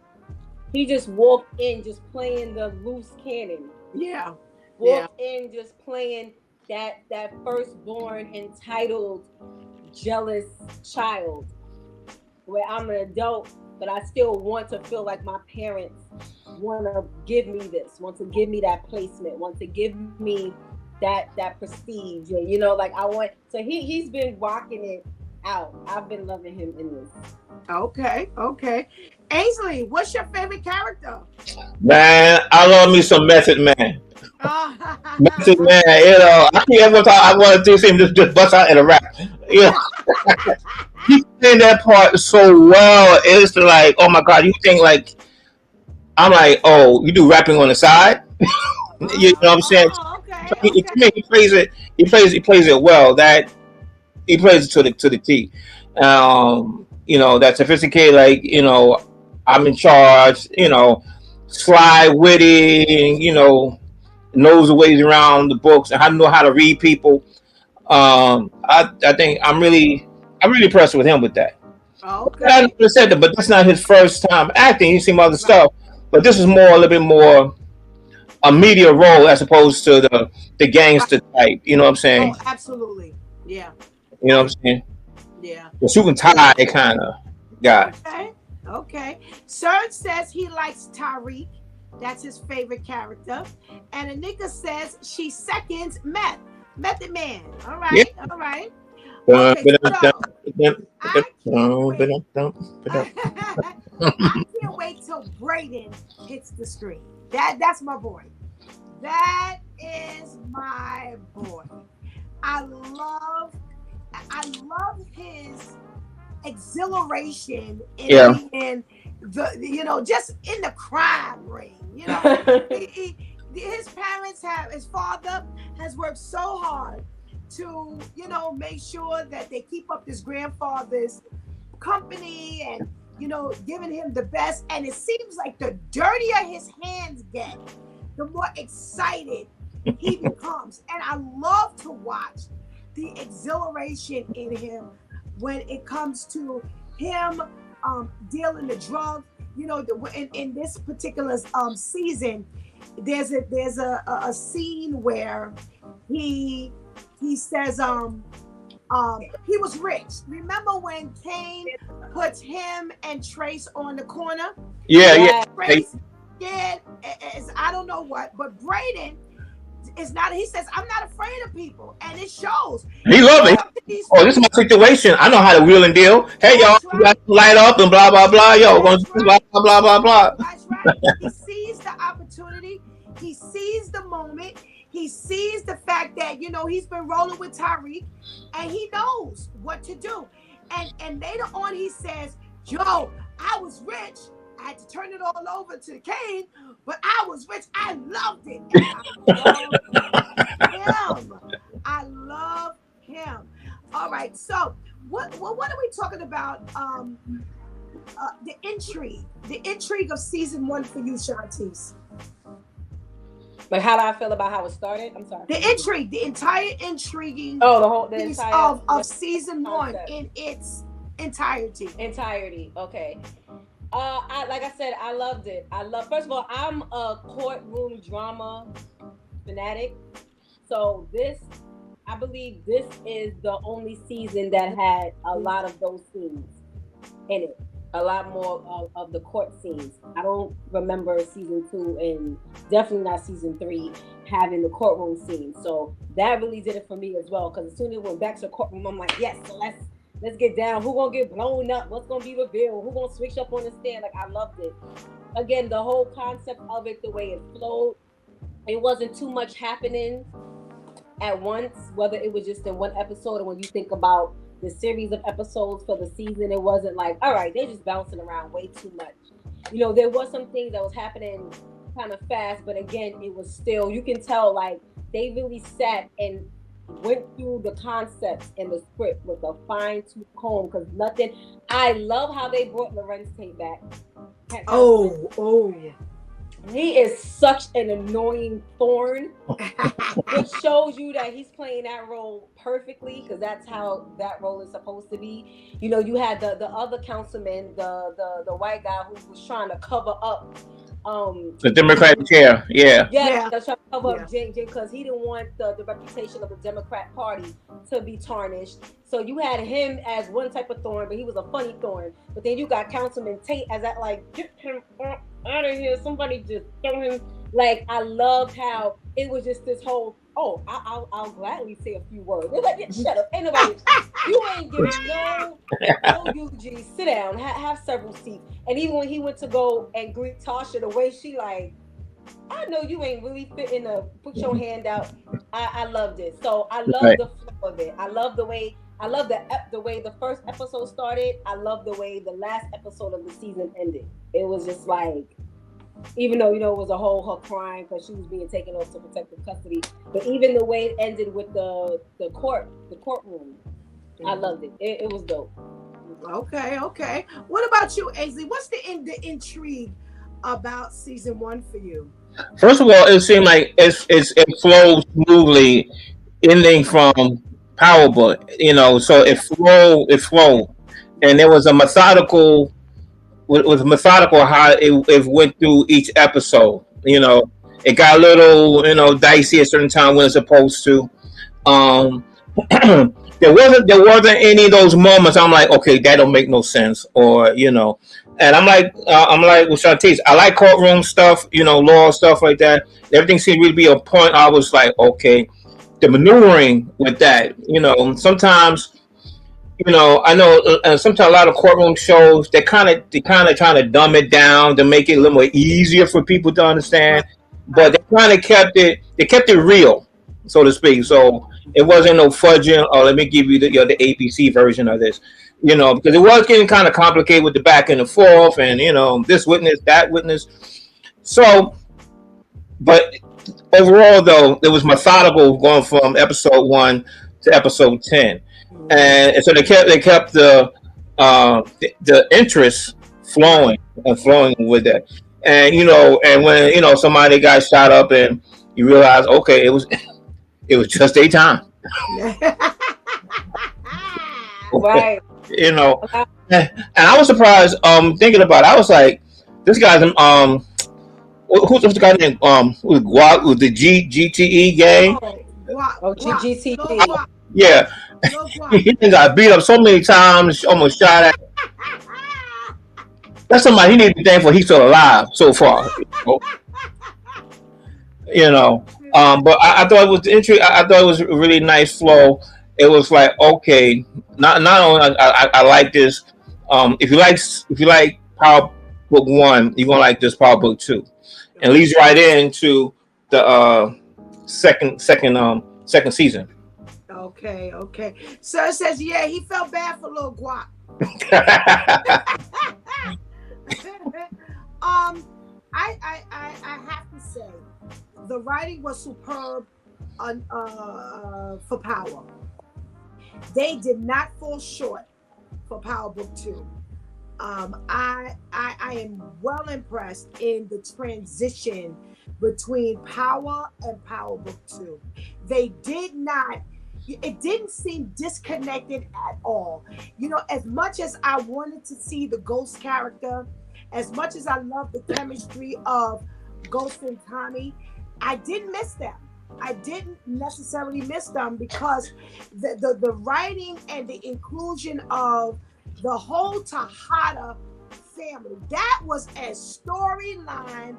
he just walked in just playing the loose cannon. Yeah. Yeah. Walked in just playing that firstborn entitled jealous child where I'm an adult, but I still want to feel like my parents want to give me this, want to give me that placement, want to give me that prestige, and like I want. So he's been rocking it out. I've been loving him in this. Okay. Okay. Ainsley, what's your favorite character? Man, I love me some Method Man. Method Man, I can't ever talk. I want to see him just bust out in a rap. You know, he's playing that part so well. It's like, oh my god, you think like I'm like, oh, you do rapping on the side. You know what I'm saying? Okay. To Okay. me, he plays it. He plays it well. That he plays it to the T. That sophisticated, like, I'm in charge. Sly, witty, knows the ways around the books and how to know how to read people. I think I'm really impressed with him with that. I Okay. never said that, but that's not his first time acting. He's seen other Right. stuff, but this is more a little bit more a media role as opposed to the Right. gangster type. You know what I'm Oh, saying? absolutely. Yeah. You know I what I'm saying? yeah. The suit and tie kind of guy. Okay. Okay. Serge says he likes Tariq. That's his favorite character. And Anika says she seconds Meth. Method Man. All Yeah. right. All right. Okay. So I can't wait. I can't wait till Brayden hits the screen. That's my boy. That is my boy. I love his exhilaration in Yeah. being just in the crime ring. His his father has worked so hard to make sure that they keep up his grandfather's company and giving him the best. And it seems like the dirtier his hands get, the more excited he becomes. And I love to watch the exhilaration in him when it comes to him dealing the drugs. In this particular season, there's a scene where he says he was rich. Remember when Kane puts him and Trace on the corner? Yeah. And Yeah. Trace did as I don't know what, but Brayden is not. He says, "I'm not afraid of people," and it shows. He loved it. Oh, this is my situation. I know how to wheel and deal. Hey, y'all, That's you got right. to light up and blah blah blah. Yo, we're gonna do That's this, blah right. blah blah blah blah. That's right. He sees the opportunity. He sees the moment. He sees the fact that he's been rolling with Tariq, and he knows what to do. And later on, he says, "Yo, I was rich. I had to turn it all over to Kane, but I was rich. I loved it. And I love him. I love him." All right. So what are we talking about? The intrigue of season 1 for you, Shantice. Like, how do I feel about how it started? I'm sorry. The intrigue, the entire intriguing the piece entire of season concept. 1 in its entirety. Okay. Like I said, I loved it. First of all, I'm a courtroom drama fanatic. So I believe this is the only season that had a lot of those scenes in it. A lot more of the court scenes. I don't remember season 2 and definitely not season 3 having the courtroom scenes. So that really did it for me as well. Because as soon as it went back to the courtroom, I'm like, yes, so let's get down. Who gonna get blown up? What's gonna be revealed? Who gonna switch up on the stand? Like, I loved it. Again, the whole concept of it, the way it flowed, it wasn't too much happening at once, whether it was just in one episode or when you think about the series of episodes for the season, it wasn't like, all right, they're just bouncing around way too much. There was some things that was happening kind of fast, but again, it was still, you can tell like they really sat and went through the concepts and the script with a fine-tooth comb, because nothing. I love how they brought Lorenz Tate back. Oh. He is such an annoying thorn, which shows you that he's playing that role perfectly because that's how that role is supposed to be. You know, you had the other councilman, the white guy who was trying to cover up The Democratic chair, yeah. yeah, Yeah, that's trying to cover yeah. up Jane because he didn't want the reputation of the Democrat Party to be tarnished. So you had him as one type of thorn, but he was a funny thorn. But then you got Councilman Tate as that like get him out of here. Somebody just throw him. Like I loved how it was just this whole. Oh, I'll gladly say a few words. They're like, shut up, ain't nobody. You ain't giving no UG. Sit down, have several seats. And even when he went to go and greet Tasha, the way she like. I know you ain't really fitting to put your hand out. I loved it. So I love Right. the flow of it. I love the way the way the first episode started. I love the way the last episode of the season ended. It was just like, even though it was a whole her crying because she was being taken off to protective custody, but even the way it ended with the courtroom, I loved it. It was dope. Okay, okay. What about you, Ainsley? What's the intrigue about season 1 for you? First of all, it seemed like it flowed smoothly, ending from Power Book. So it flowed, and there was a methodical was methodical how it went through each episode. It got a little dicey at certain time when it's supposed to. Um, there wasn't any of those moments I'm like, okay, that don't make no sense, or. And I'm like with Shantice, I like courtroom stuff, law stuff like that. Everything seemed to really be a point. I was like, okay, the maneuvering with that, sometimes, I know sometimes a lot of courtroom shows they kind of trying to dumb it down to make it a little more easier for people to understand, but they kind of kept it real, so to speak. So it wasn't no fudging. Oh, let me give you the ABC version of this, because it was getting kind of complicated with the back and the forth, and this witness, that witness. So, but overall, though, it was methodical going from episode 1 to episode 10, and so they kept the interest flowing and flowing with that, and when somebody got shot up and you realize, okay, it was just a time. Right. you know, and I was surprised. Thinking about it, I was like, this guy's who's the guy named with the GTE gang? Oh, guap, Oh, guap, no GGTV. guap, Yeah, no guap. he got beat up so many times, almost shot at. That's somebody he needs to be thankful he's still alive so far. You know. But I thought it was I thought it was a really nice flow. It was like, okay, not only I like this. If you like Power Book 1, you're gonna like this Power Book 2, and it leads right into the second season. Okay, okay. Sir says, yeah, he felt bad for little guap. I have to say, the writing was superb for Power. They did not fall short for Power Book 2. I am well impressed in the transition between Power and Power Book 2. They did not, it didn't seem disconnected at all. As much as I wanted to see the Ghost character, as much as I love the chemistry of Ghost and Tommy, I didn't miss them. I didn't necessarily miss them because the writing and the inclusion of the whole Tejada family, that was a storyline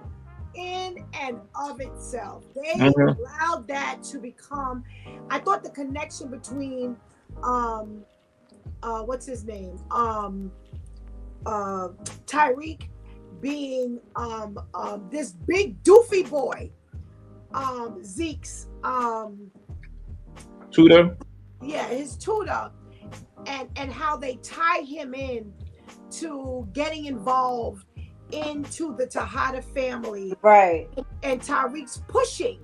in and of itself. They allowed that to become, I thought the connection between what's his name? Tyreek being this big doofy boy, Zeke's Tutor. yeah, his tutor, and how they tie him in to getting involved into the Tejada family, Right. and Tyreek's pushing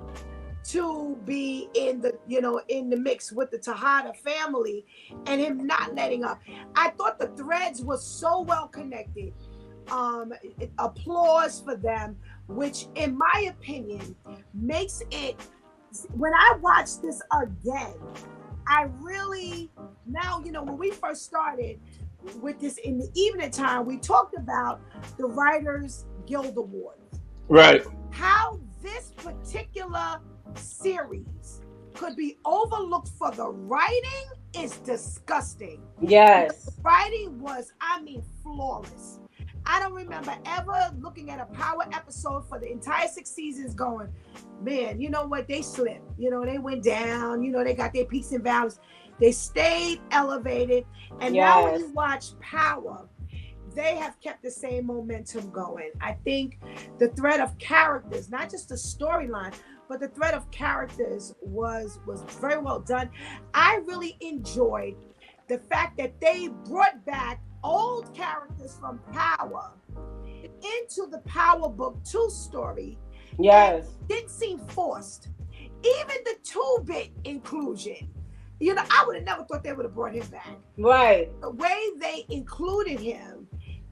to be in the mix with the Tejada family, and him not letting up. I thought the threads were so well connected. um, applause for them, which, in my opinion, makes it. When I watch this again, I really now, when we first started with this in the evening time, we talked about the Writers Guild Awards. Right. How this particular series could be overlooked for the writing is disgusting. Yes. The writing was, flawless. I don't remember ever looking at a Power episode for the entire 6 seasons going, man, you know what? They slipped. They went down. They got their peaks and valleys. They stayed elevated. And now when you watch Power, they have kept the same momentum going. I think the thread of characters, not just the storyline, but the thread of characters was very well done. I really enjoyed the fact that they brought back old characters from Power into the Power Book 2 story. Yes. It didn't seem forced. Even the 2-bit inclusion. I would have never thought they would have brought him back. Right. The way they included him,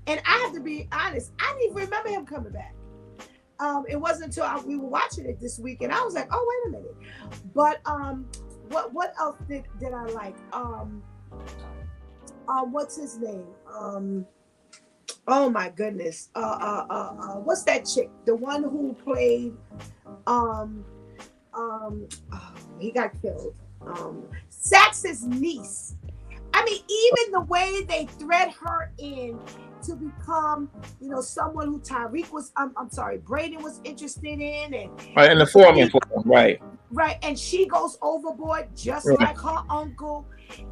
and I have to be honest, I didn't even remember him coming back. It wasn't until we were watching it this week, and I was like, oh, wait a minute. But what else did I like? What's his name? Oh my goodness. What's that chick? The one who played he got killed. Sax's niece. Even the way they thread her in to become, someone who Tyreek was, Braden was interested in, and right, and the foreman, right, and she goes overboard just like her uncle.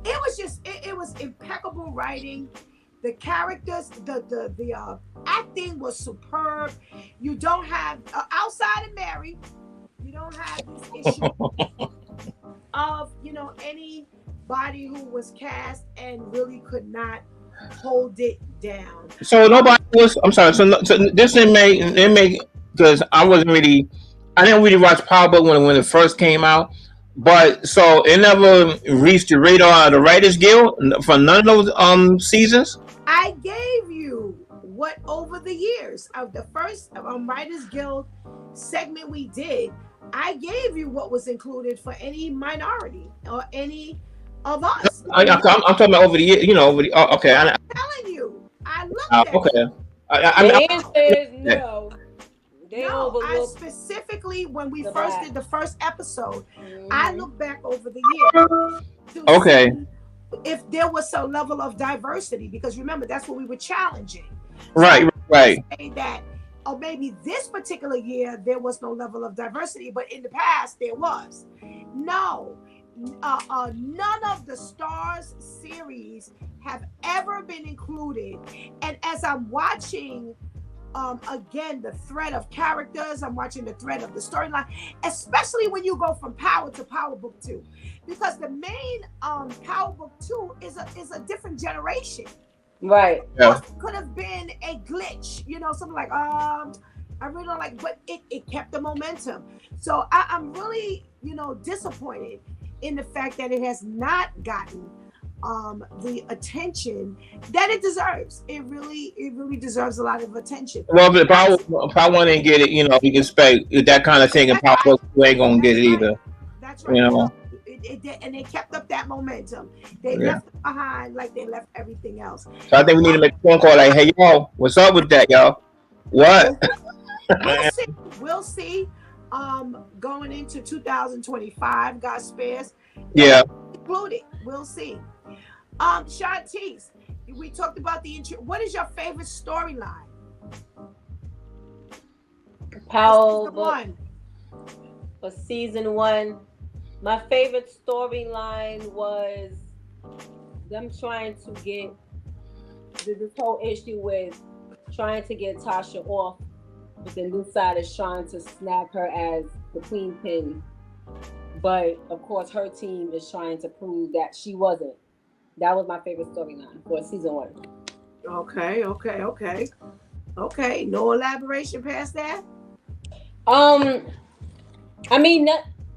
It was just, it was impeccable writing. The characters, the acting was superb. You don't have outside of Mary, you don't have this issue of anybody who was cast and really could not hold it down. So nobody was. I'm sorry. So this didn't make because I didn't really watch Power Book when it first came out. But so it never reached the radar of the Writers Guild for none of those seasons. I gave you what over the years of the first Writers Guild segment we did. I gave you what was included for any minority or any of us. I'm talking about over the year. Okay. I'm telling you, I looked at okay. it. The answer is no. No, I specifically, when we first did the first episode, I looked back over the year to see if there was some level of diversity, because remember, that's what we were challenging. Right. Say that, or maybe this particular year there was no level of diversity, but in the past there was. No, none of the Starz series have ever been included. And as I'm watching, again, the thread of characters, I'm watching the thread of the storyline, especially when you go from Power to Power Book 2, because the main Power Book 2 is a different generation. Right. Yeah. Could have been a glitch, something like I really don't like, but it kept the momentum. So I'm really, disappointed in the fact that it has not gotten the attention that it deserves. It really deserves a lot of attention. Well, if Power One didn't get it, you can expect that kind of thing, and Power Book ain't gonna get it either. That's right. And they kept up that momentum. They left it behind like they left everything else. So I think we need to make a phone call like, hey, y'all, what's up with that, y'all? What? We'll see. Going into 2025, God spares. Yeah. Included. We'll see. Shantice, we talked about the intro. What is your favorite storyline? Power Book for season 1. My favorite storyline was them trying to get this whole issue with trying to get Tasha off, but then this side is trying to snag her as the queen pin. But of course, her team is trying to prove that she wasn't. That was my favorite storyline for season 1. Okay. No elaboration past that?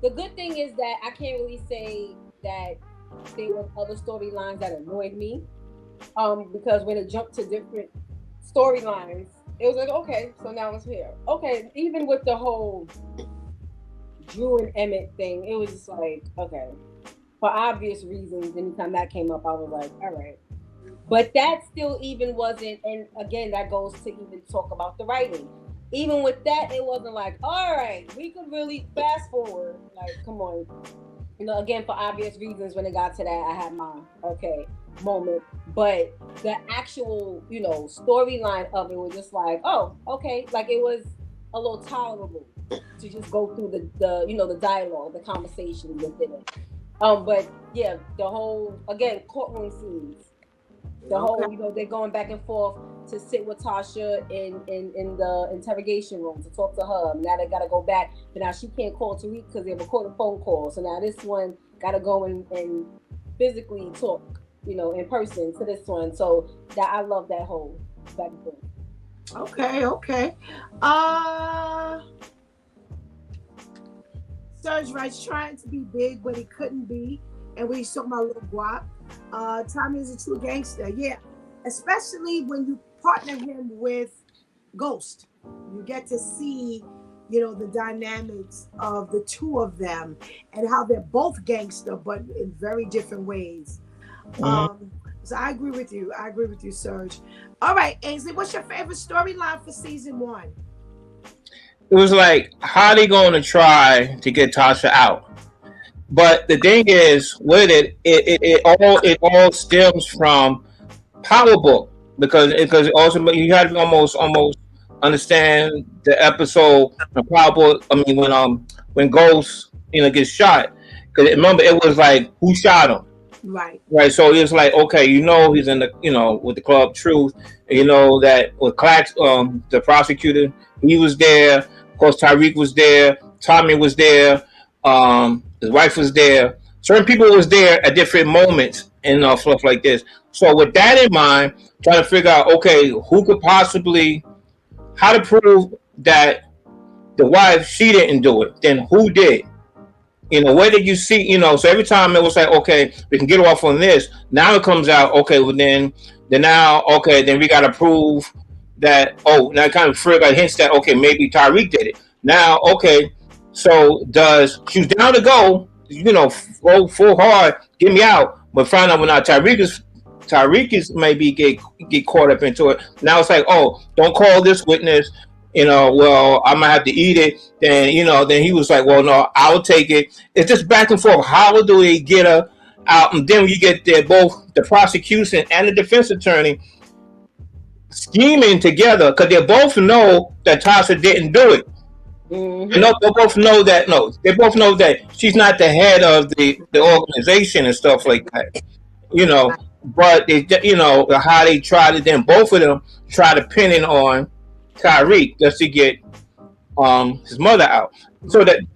The good thing is that I can't really say that there were other storylines that annoyed me. Because when it jumped to different storylines. It was like, okay, so now it's here. Okay, even with the whole Drew and Emmett thing, it was just like, okay, for obvious reasons. Anytime that came up, I was like, all right. But that still even wasn't, and again, that goes to even talk about the writing. Even with that, it wasn't like, all right, we could really fast forward. Like, come on. You know, again, for obvious reasons, when it got to that, I had my, okay, moment. But the actual, you know, storyline of it was just like, oh, okay. Like, it was a little tolerable to just go through the you know, the dialogue, the conversation within it. But yeah, the whole, again, courtroom scenes. The whole, you know, they're going back and forth to sit with Tasha in the interrogation room to talk to her. Now they got to go back, but now she can't call Tariq because they recorded phone calls. So now this one got to go and physically talk, you know, in person to this one. So that, I love that whole back and forth. Okay. Starz writes, trying to be big, but he couldn't be. And we talking about Lil Guap. Tommy is a true gangster. Yeah. Especially when you partner him with Ghost. You get to see, you know, the dynamics of the two of them and how they're both gangster, but in very different ways. So I agree with you. Serge. All right, Ainsley, what's your favorite storyline for season 1? It was like, how are they going to try to get Tasha out? But the thing is, with it all stems from Power Book because also you had to almost understand the episode of Power Book. I mean, when Ghost, you know, gets shot, because remember it was like, who shot him? Right. So it's like, okay, you know, he's in the, you know, with the Club Truth, and you know that with Clax, the prosecutor, he was there. Of course, Tariq was there. Tommy was there. His wife was there. Certain people was there at different moments and stuff like this. So with that in mind, trying to figure out, okay, who could possibly, how to prove that the wife, she didn't do it, then who did? You know, where did you see, you know, so every time it was like, okay, we can get off on this. Now it comes out, okay, well then now, okay, then we got to prove that, oh, now kind of got hints that, okay, maybe Tariq did it. Now, okay, so she's down to go, you know, go full hard, get me out, but find out when now Tariq is maybe get caught up into it. Now it's like, oh, don't call this witness, you know, well, I might have to eat it. Then, you know, then he was like, well, no, I'll take it. It's just back and forth. How do we get her out? And then you get there, both the prosecution and the defense attorney scheming together because they both know that Tasha didn't do it. Mm-hmm. You know, they both know that she's not the head of the organization and stuff like that. You know, but they, you know, how they try to, then both of them try to pin it on Tariq just to get his mother out. So that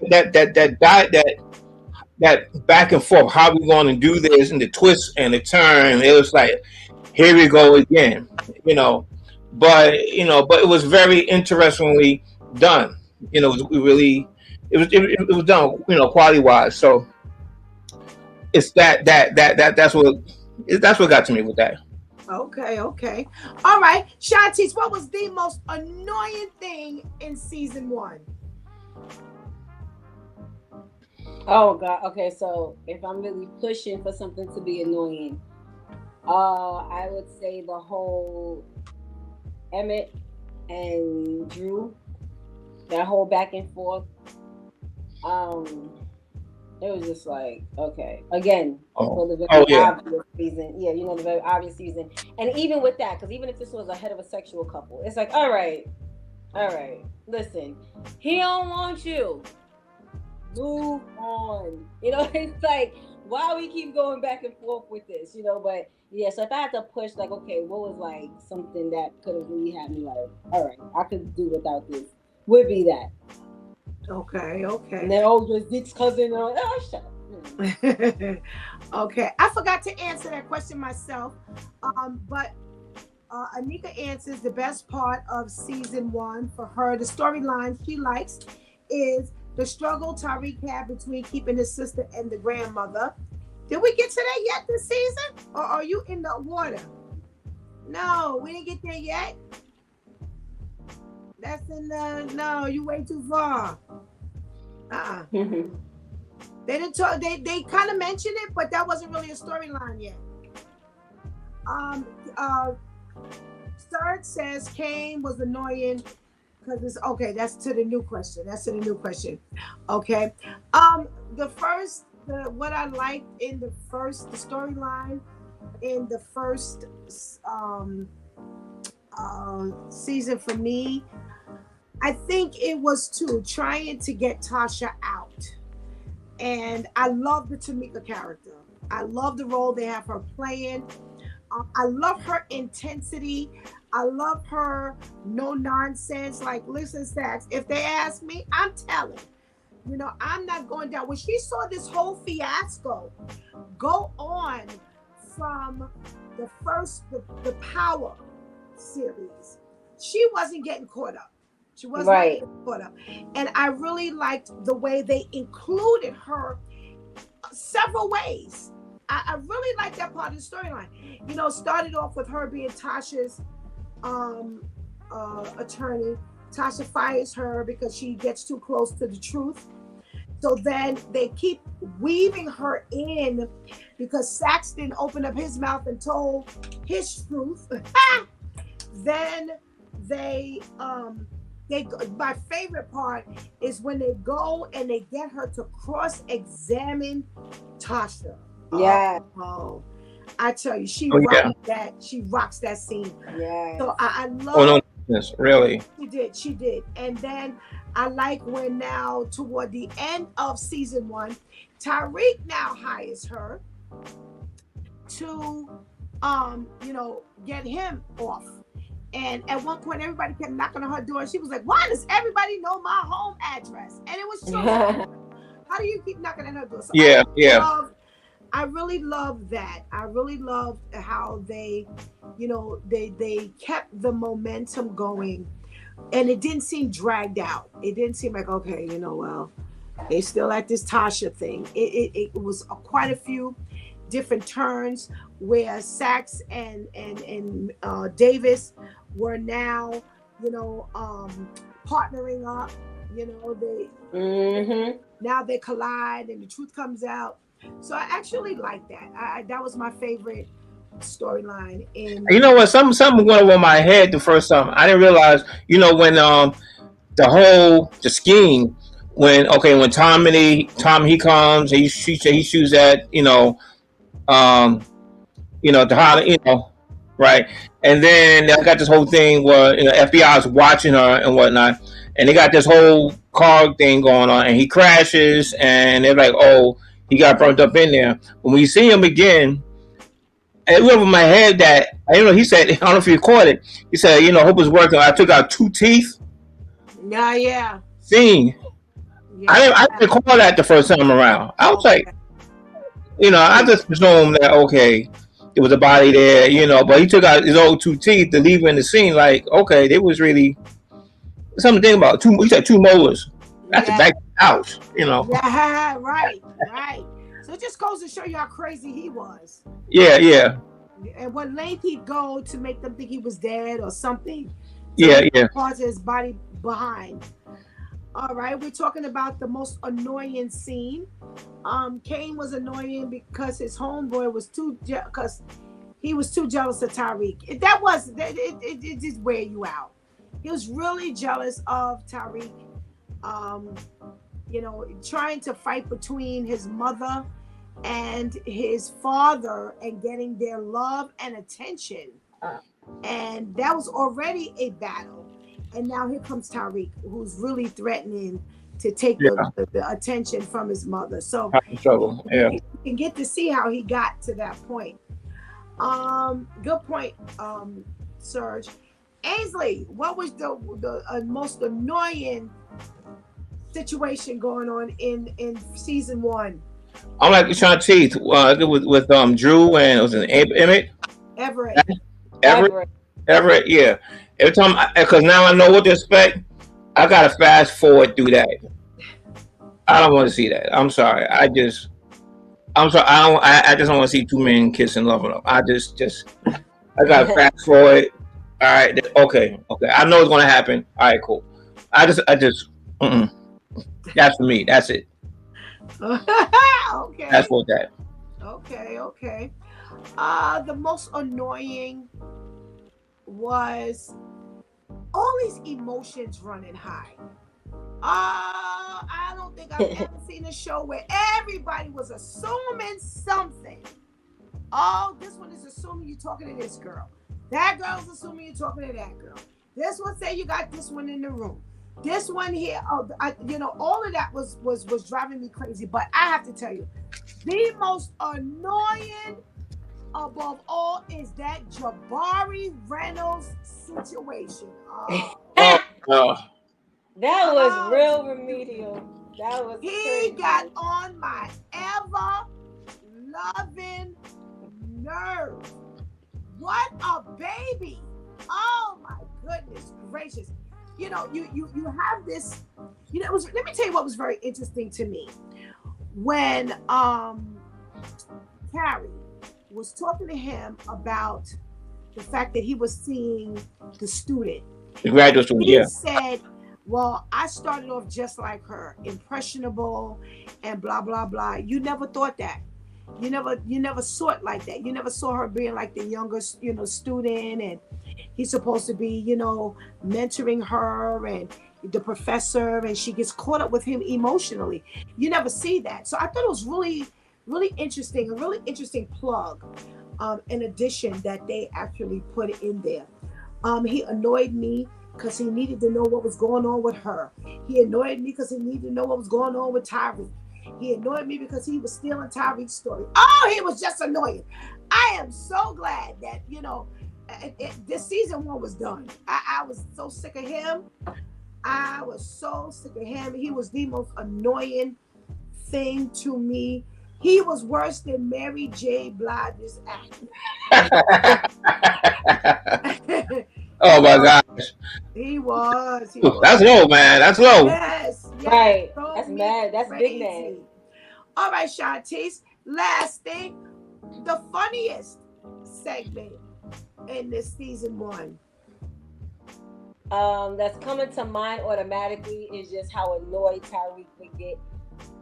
back and forth, how we going to do this, and the twist and the turn, it was like, here we go again. You know, but it was very interestingly done. You know, it was done, you know, quality wise. So it's that's what got to me with that. Okay. All right, Shantice, what was the most annoying thing in season 1? Oh God. Okay, so if I'm really pushing for something to be annoying, I would say the whole Emmett and Drew, that whole back and forth. It was just like, okay, again, for the very obvious reason. Yeah, you know, the very obvious reason. And even with that, because even if this was a heterosexual couple, it's like, all right, listen, he don't want you. Move on. You know, it's like, why we keep going back and forth with this, you know? But yeah, so if I had to push, like, okay, what was like something that could have really had me like, all right, I could do without this, would be that. Okay. And then, your Dick's cousin, shut up. Okay, I forgot to answer that question myself, but Anika answers the best part of season 1 for her. The storyline she likes is the struggle Tariq had between keeping his sister and the grandmother. Did we get to that yet this season, or are you in the water? No, we didn't get there yet. That's in the no. You way too far. Mhm. They didn't talk. They kind of mentioned it, but that wasn't really a storyline yet. Um. Starz says Kane was annoying because it's okay. That's to the new question. That's to the new question. Okay. The first, what I liked in the storyline in the first um season for me, I think it was trying to get Tasha out. And I love the Tamika character. I love the role they have her playing. I love her intensity. I love her no nonsense. Like, listen, Sax, if they ask me, I'm telling. I'm not going down. When she saw this whole fiasco go on from the Power series, she wasn't getting caught up. She wasn't Right. getting caught up. And I really liked the way they included her several ways. I really like that part of the storyline. Started off with her being Tasha's attorney. Tasha fires her because she gets too close to the truth. So then they keep weaving her in because Saxton opened up his mouth and told his truth. Then they my favorite part is when they go and they get her to cross-examine Tasha. Yeah. Oh, I tell you, she Oh, yeah. rocks that. She rocks that scene. Yeah. So I love. Oh no, yes, really. She did. And then I like when now toward the end of season 1, Tyreek now hires her to get him off. And at one point, everybody kept knocking on her door. And she was like, why does everybody know my home address? And it was true. How do you keep knocking on her door? So Yeah, I really love that. I really loved how they kept the momentum going. And it didn't seem dragged out. It didn't seem like, okay, well, they still at this Tasha thing. It was quite a few different turns where Sax and Davis were now, partnering up. They now they collide and the truth comes out. So I actually like that. That was my favorite storyline. In You know what? Something went over my head the first time. I didn't realize. When the scheme when Tom he comes, he shoots at the Holly, right? And then I got this whole thing where FBI is watching her and whatnot, and they got this whole car thing going on, and he crashes, and they're like, "Oh, he got burnt up in there." When we see him again, it went over my head that he said, I don't know if you caught it. He said, "Hope is working. I took out 2 teeth." Yeah. Scene. Yeah. I didn't call that the first time around. I was like, I just assumed that there was a body there, but he took out his old 2 teeth to leave in the scene. Like, okay, there was really something to think about. He said 2 molars. That's a back house, Yeah, right. So it just goes to show you how crazy he was. Yeah. And what length he'd go to make them think he was dead or something. Yeah. Parts of his body behind. All right, we're talking about the most annoying scene. Kane was annoying because his homeboy was because he was too jealous of Tyreek. It just wear you out. He was really jealous of Tyreek. Trying to fight between his mother and his father and getting their love and attention. And that was already a battle. And now here comes Tyreek, who's really threatening to take the attention from his mother. So you can get to see how he got to that point. Good point, Serge. Ainsley, what was the most annoying situation going on in season 1? I'm like Sean Teeth with Drew and it was an Emmett. Everett, yeah. Every time, because now I know what to expect, I gotta fast forward through that. I don't want to see that. I'm sorry. I'm sorry. I just don't want to see 2 men kissing, loving up. I gotta fast forward. All right. Okay. Okay. I know it's gonna happen. All right. Cool. I just. Mm-mm. That's for me. That's it. That's Okay. for that. Okay. Okay. The most annoying was all these emotions running high. I don't think I've ever seen a show where everybody was assuming something. Oh, this one is assuming you're talking to this girl. That girl's assuming you're talking to that girl. This one say you got this one in the room. This one here, all of that was driving me crazy. But I have to tell you, the most annoying above all is that Jabari Reynolds situation. Oh, Oh, oh. That was real remedial. That was he crazy. got on my ever loving nerve. What a baby! Oh my goodness gracious! You have this. Let me tell you what was very interesting to me when Carrie was talking to him about the fact that he was seeing the student. The graduate student. He Yeah. said, well, I started off just like her, impressionable and blah, blah, blah. You never thought that. You never saw it like that. You never saw her being like the younger, student, and he's supposed to be, mentoring her and the professor, and she gets caught up with him emotionally. You never see that. So I thought it was really, really interesting, a really interesting plug, in addition that they actually put in there. He annoyed me because he needed to know what was going on with her. He annoyed me because he needed to know what was going on with Tyreek. He annoyed me because he was stealing Tyreek's story. Oh, he was just annoying. I am so glad that, this season 1 was done. I was so sick of him. I was so sick of him. He was the most annoying thing to me. He was worse than Mary J. Blige's acting. Oh my gosh. He was. That's low, man. That's low. Yes. Right. So That's mad. That's big man. All right, Shantice. Last thing, the funniest segment in this season 1. That's coming to mind automatically is just how annoyed Tyreek would get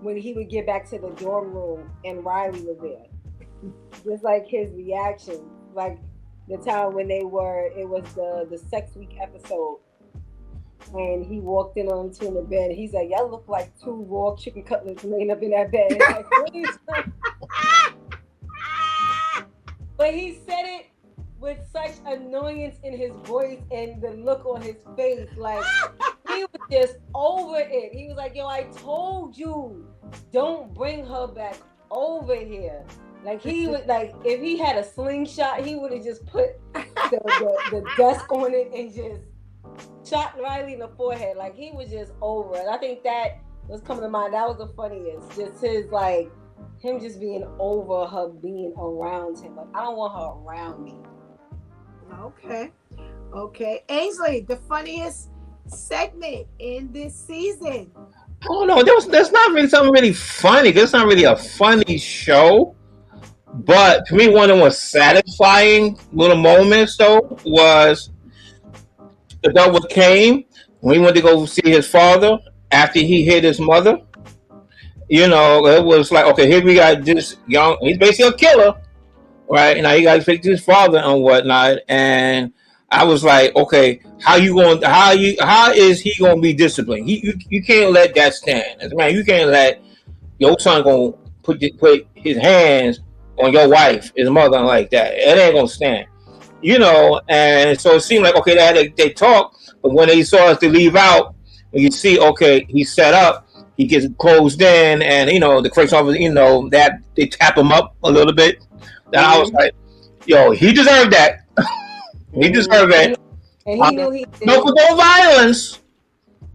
when he would get back to the dorm room and Riley was there. Just like his reaction, like the time when it was the sex week episode, and he walked in on two in the bed. And he's like, "Y'all look like 2 raw chicken cutlets laying up in that bed." Like, what are you talking? But he said it with such annoyance in his voice and the look on his face, like he was just over it. He was like, "Yo, I told you, don't bring her back over here." Like he would, like if he had a slingshot, he would have just put the desk on it and just shot Riley in the forehead. Like he was just over it. I think that was coming to mind. That was the funniest. Just his him just being over her being around him. Like I don't want her around me. Okay. Ainsley, the funniest segment in this season. Oh no, there's not really something really funny. It's not really a funny show. But to me, one of the most satisfying little moments though was the double came when he went to go see his father after he hit his mother. It was like, okay, here we got this young, he's basically a killer, right? And now you got to fix his father and whatnot. And I was like, okay, how is he going to be disciplined? You can't let that stand. As a man, you can't let your son go put his hands on your wife, his mother, like that. It ain't going to stand. And so it seemed like, okay, they talk, but when they saw us to leave out, you see, okay, he's set up, he gets closed in, and, the correction officer, that they tap him up a little bit. And I was like, yo, he deserved that. He deserved that. And he knew he did. No violence,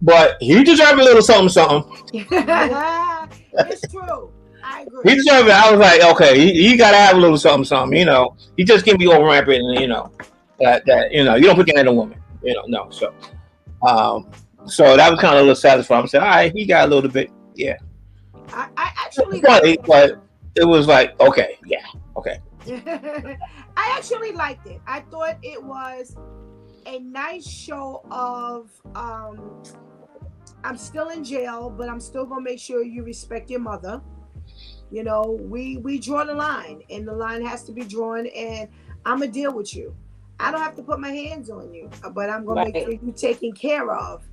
but he deserved a little something, something. It's true. I agree. He deserved it. I was like, okay, he got to have a little something, something. He just can't be over rampant, and that you don't put your hand on a woman. No. So, so that was kind of a little satisfying. I said, all right, he got a little bit, yeah. I actually funny, but it was like, okay, yeah, okay. I actually liked it. I thought it was a nice show of I'm still in jail, but I'm still gonna make sure you respect your mother. You know, we draw the line, and the line has to be drawn, and I'm gonna deal with you. I don't have to put my hands on you, but I'm gonna make sure Right. you're taken care of.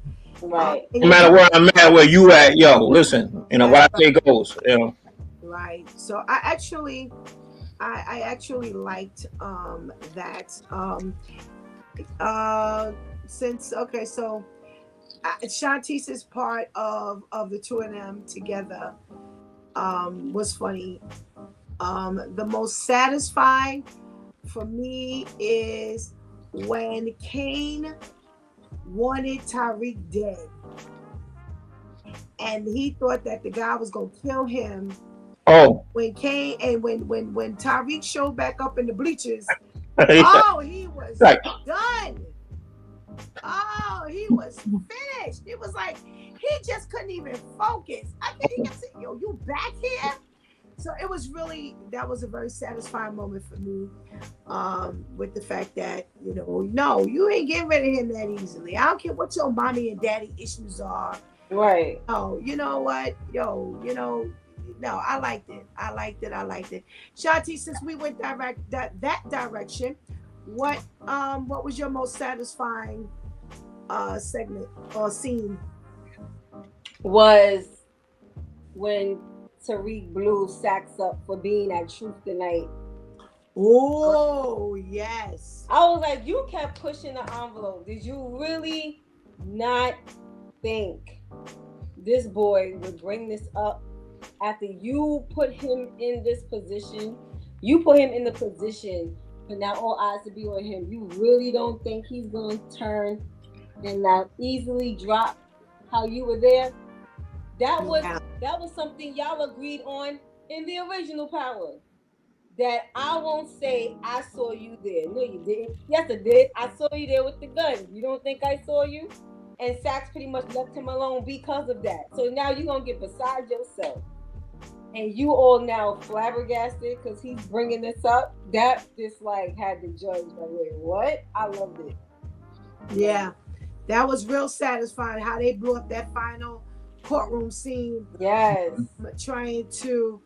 Right. And No you're matter doing where I'm at, where you at, yo, listen, that's what I right. say goes. Right. So I actually liked that uh since okay, so Shantice's part of the two of them together was funny. The most satisfying for me is when Kane wanted Tariq dead, and he thought that the guy was gonna kill him. Oh, When Kane and when Tariq showed back up in the bleachers, yeah. oh, he was Like, done. Oh, he was finished. It was like he just couldn't even focus. I think he kept saying, "Yo, you back here?" So it was really that was a very satisfying moment for me, with the fact that no, you ain't getting rid of him that easily. I don't care what your mommy and daddy issues are. Right. Oh, you know what, no, I liked it. I liked it. I liked it. Shanti, since we went that direction, what was your most satisfying segment or scene? Was when Tariq blew Sax up for being at Truth Tonight. Oh, yes. I was like, you kept pushing the envelope. Did you really not think this boy would bring this up after you put him in this position? You put him in the position for now all eyes to be on him. You really don't think he's going to turn and not easily drop how you were there? That was something y'all agreed on in the original Power. That I won't say I saw you there. No, you didn't. Yes, I did. I saw you there with the gun. You don't think I saw you? And Sax pretty much left him alone because of that. So now you're going to get beside yourself. And you all now flabbergasted because he's bringing this up. That just like had the judge like, wait, what? I loved it. Yeah, that was real satisfying how they blew up that final courtroom scene. Yes. Trying to,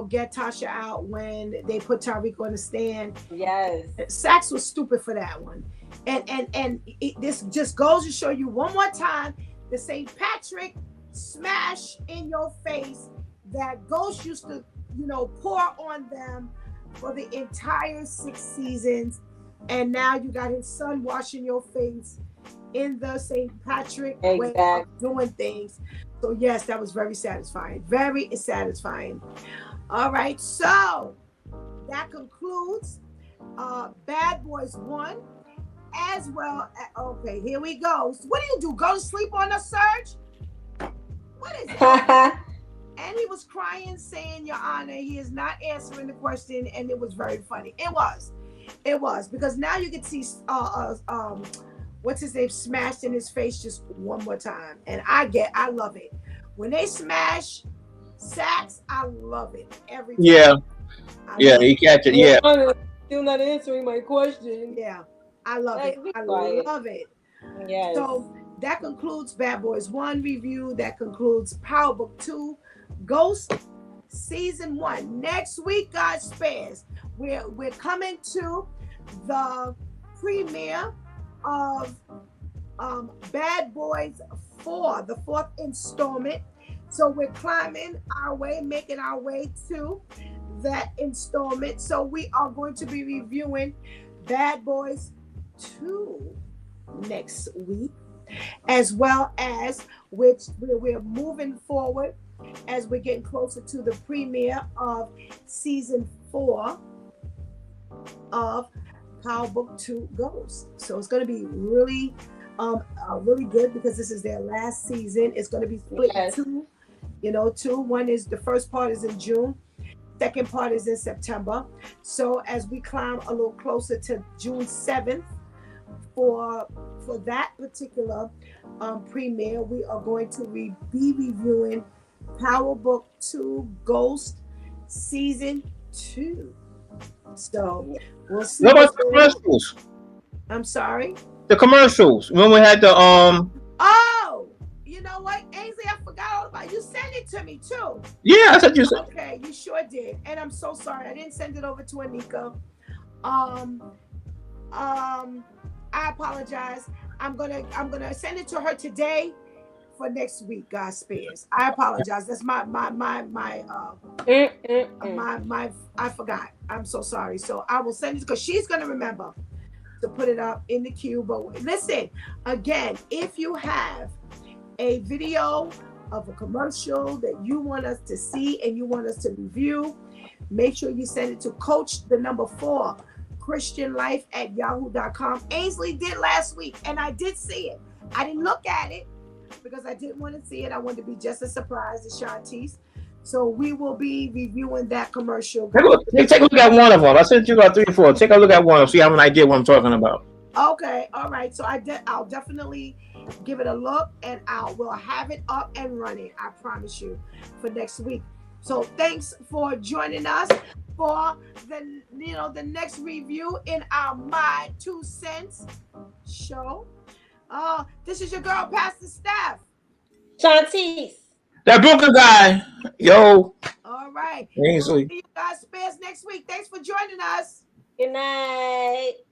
get Tasha out when they put Tariq on the stand. Yes. Sax was stupid for that one. And this just goes to show you one more time the St. Patrick smash in your face that Ghost used to, pour on them for the entire 6 seasons. And now you got his son washing your face in the St. Patrick way of doing things. So yes, that was very satisfying. Very satisfying. All right, so that concludes Bad Boys 1 as well. Okay, here we go. So what do? Go to sleep on us, Serge? What is it? And he was crying, saying, Your Honor, he is not answering the question, and it was very funny. It was because now you can see what's his name smashed in his face just one more time, and I love it when they smash Sax. I love it every time. Yeah, he catch it. Yeah, still not answering my question. Yeah, I love it. I love it. Yes. So that concludes Bad Boys 1 review. That concludes Power Book 2 Ghost Season 1. Next week, God spares, we're coming to the premiere of Bad Boys 4, the 4th installment. So we're climbing our way, making our way to that installment. So we are going to be reviewing Bad Boys 2 next week, as well as which we're moving forward as we're getting closer to the premiere of season 4 of Power Book 2 Ghost. So it's going to be really good because this is their last season. It's going to be split two. One is the first part is in June, second part is in September. So as we climb a little closer to June 7th for that particular premiere, we are going to be reviewing Power Book 2 Ghost Season 2. So we'll see. What about the commercials? I'm sorry? The commercials when we had the Oh, you know what, Ainsley, I forgot all about it. You sent it to me too. Yeah, I said you said. Okay, you sure did. And I'm so sorry I didn't send it over to Anika. Um, I apologize. I'm gonna send it to her today for next week, God spares. I apologize. That's my I forgot. I'm so sorry. So I will send it because she's gonna remember to put it up in the queue. But listen, again, if you have a video of a commercial that you want us to see and you want us to review, make sure you send it to coach4 christianlife@yahoo.com. Ainsley did last week and I did see it. I didn't look at it because I didn't want to see it. I wanted to be just as surprised as Shantice. So we will be reviewing that commercial. Take a look at one of them. I sent you about 3 or 4. Take a look at one of them. See how an idea what I'm talking about. Okay, all right. So I'll definitely give it a look, and we'll have it up and running. I promise you for next week. So thanks for joining us for the next review in our My 2 Cents show. This is your girl, Pastor Steph. Shantice. That Brooklyn guy. Yo. All right. Ainsley. See you guys spares next week. Thanks for joining us. Good night.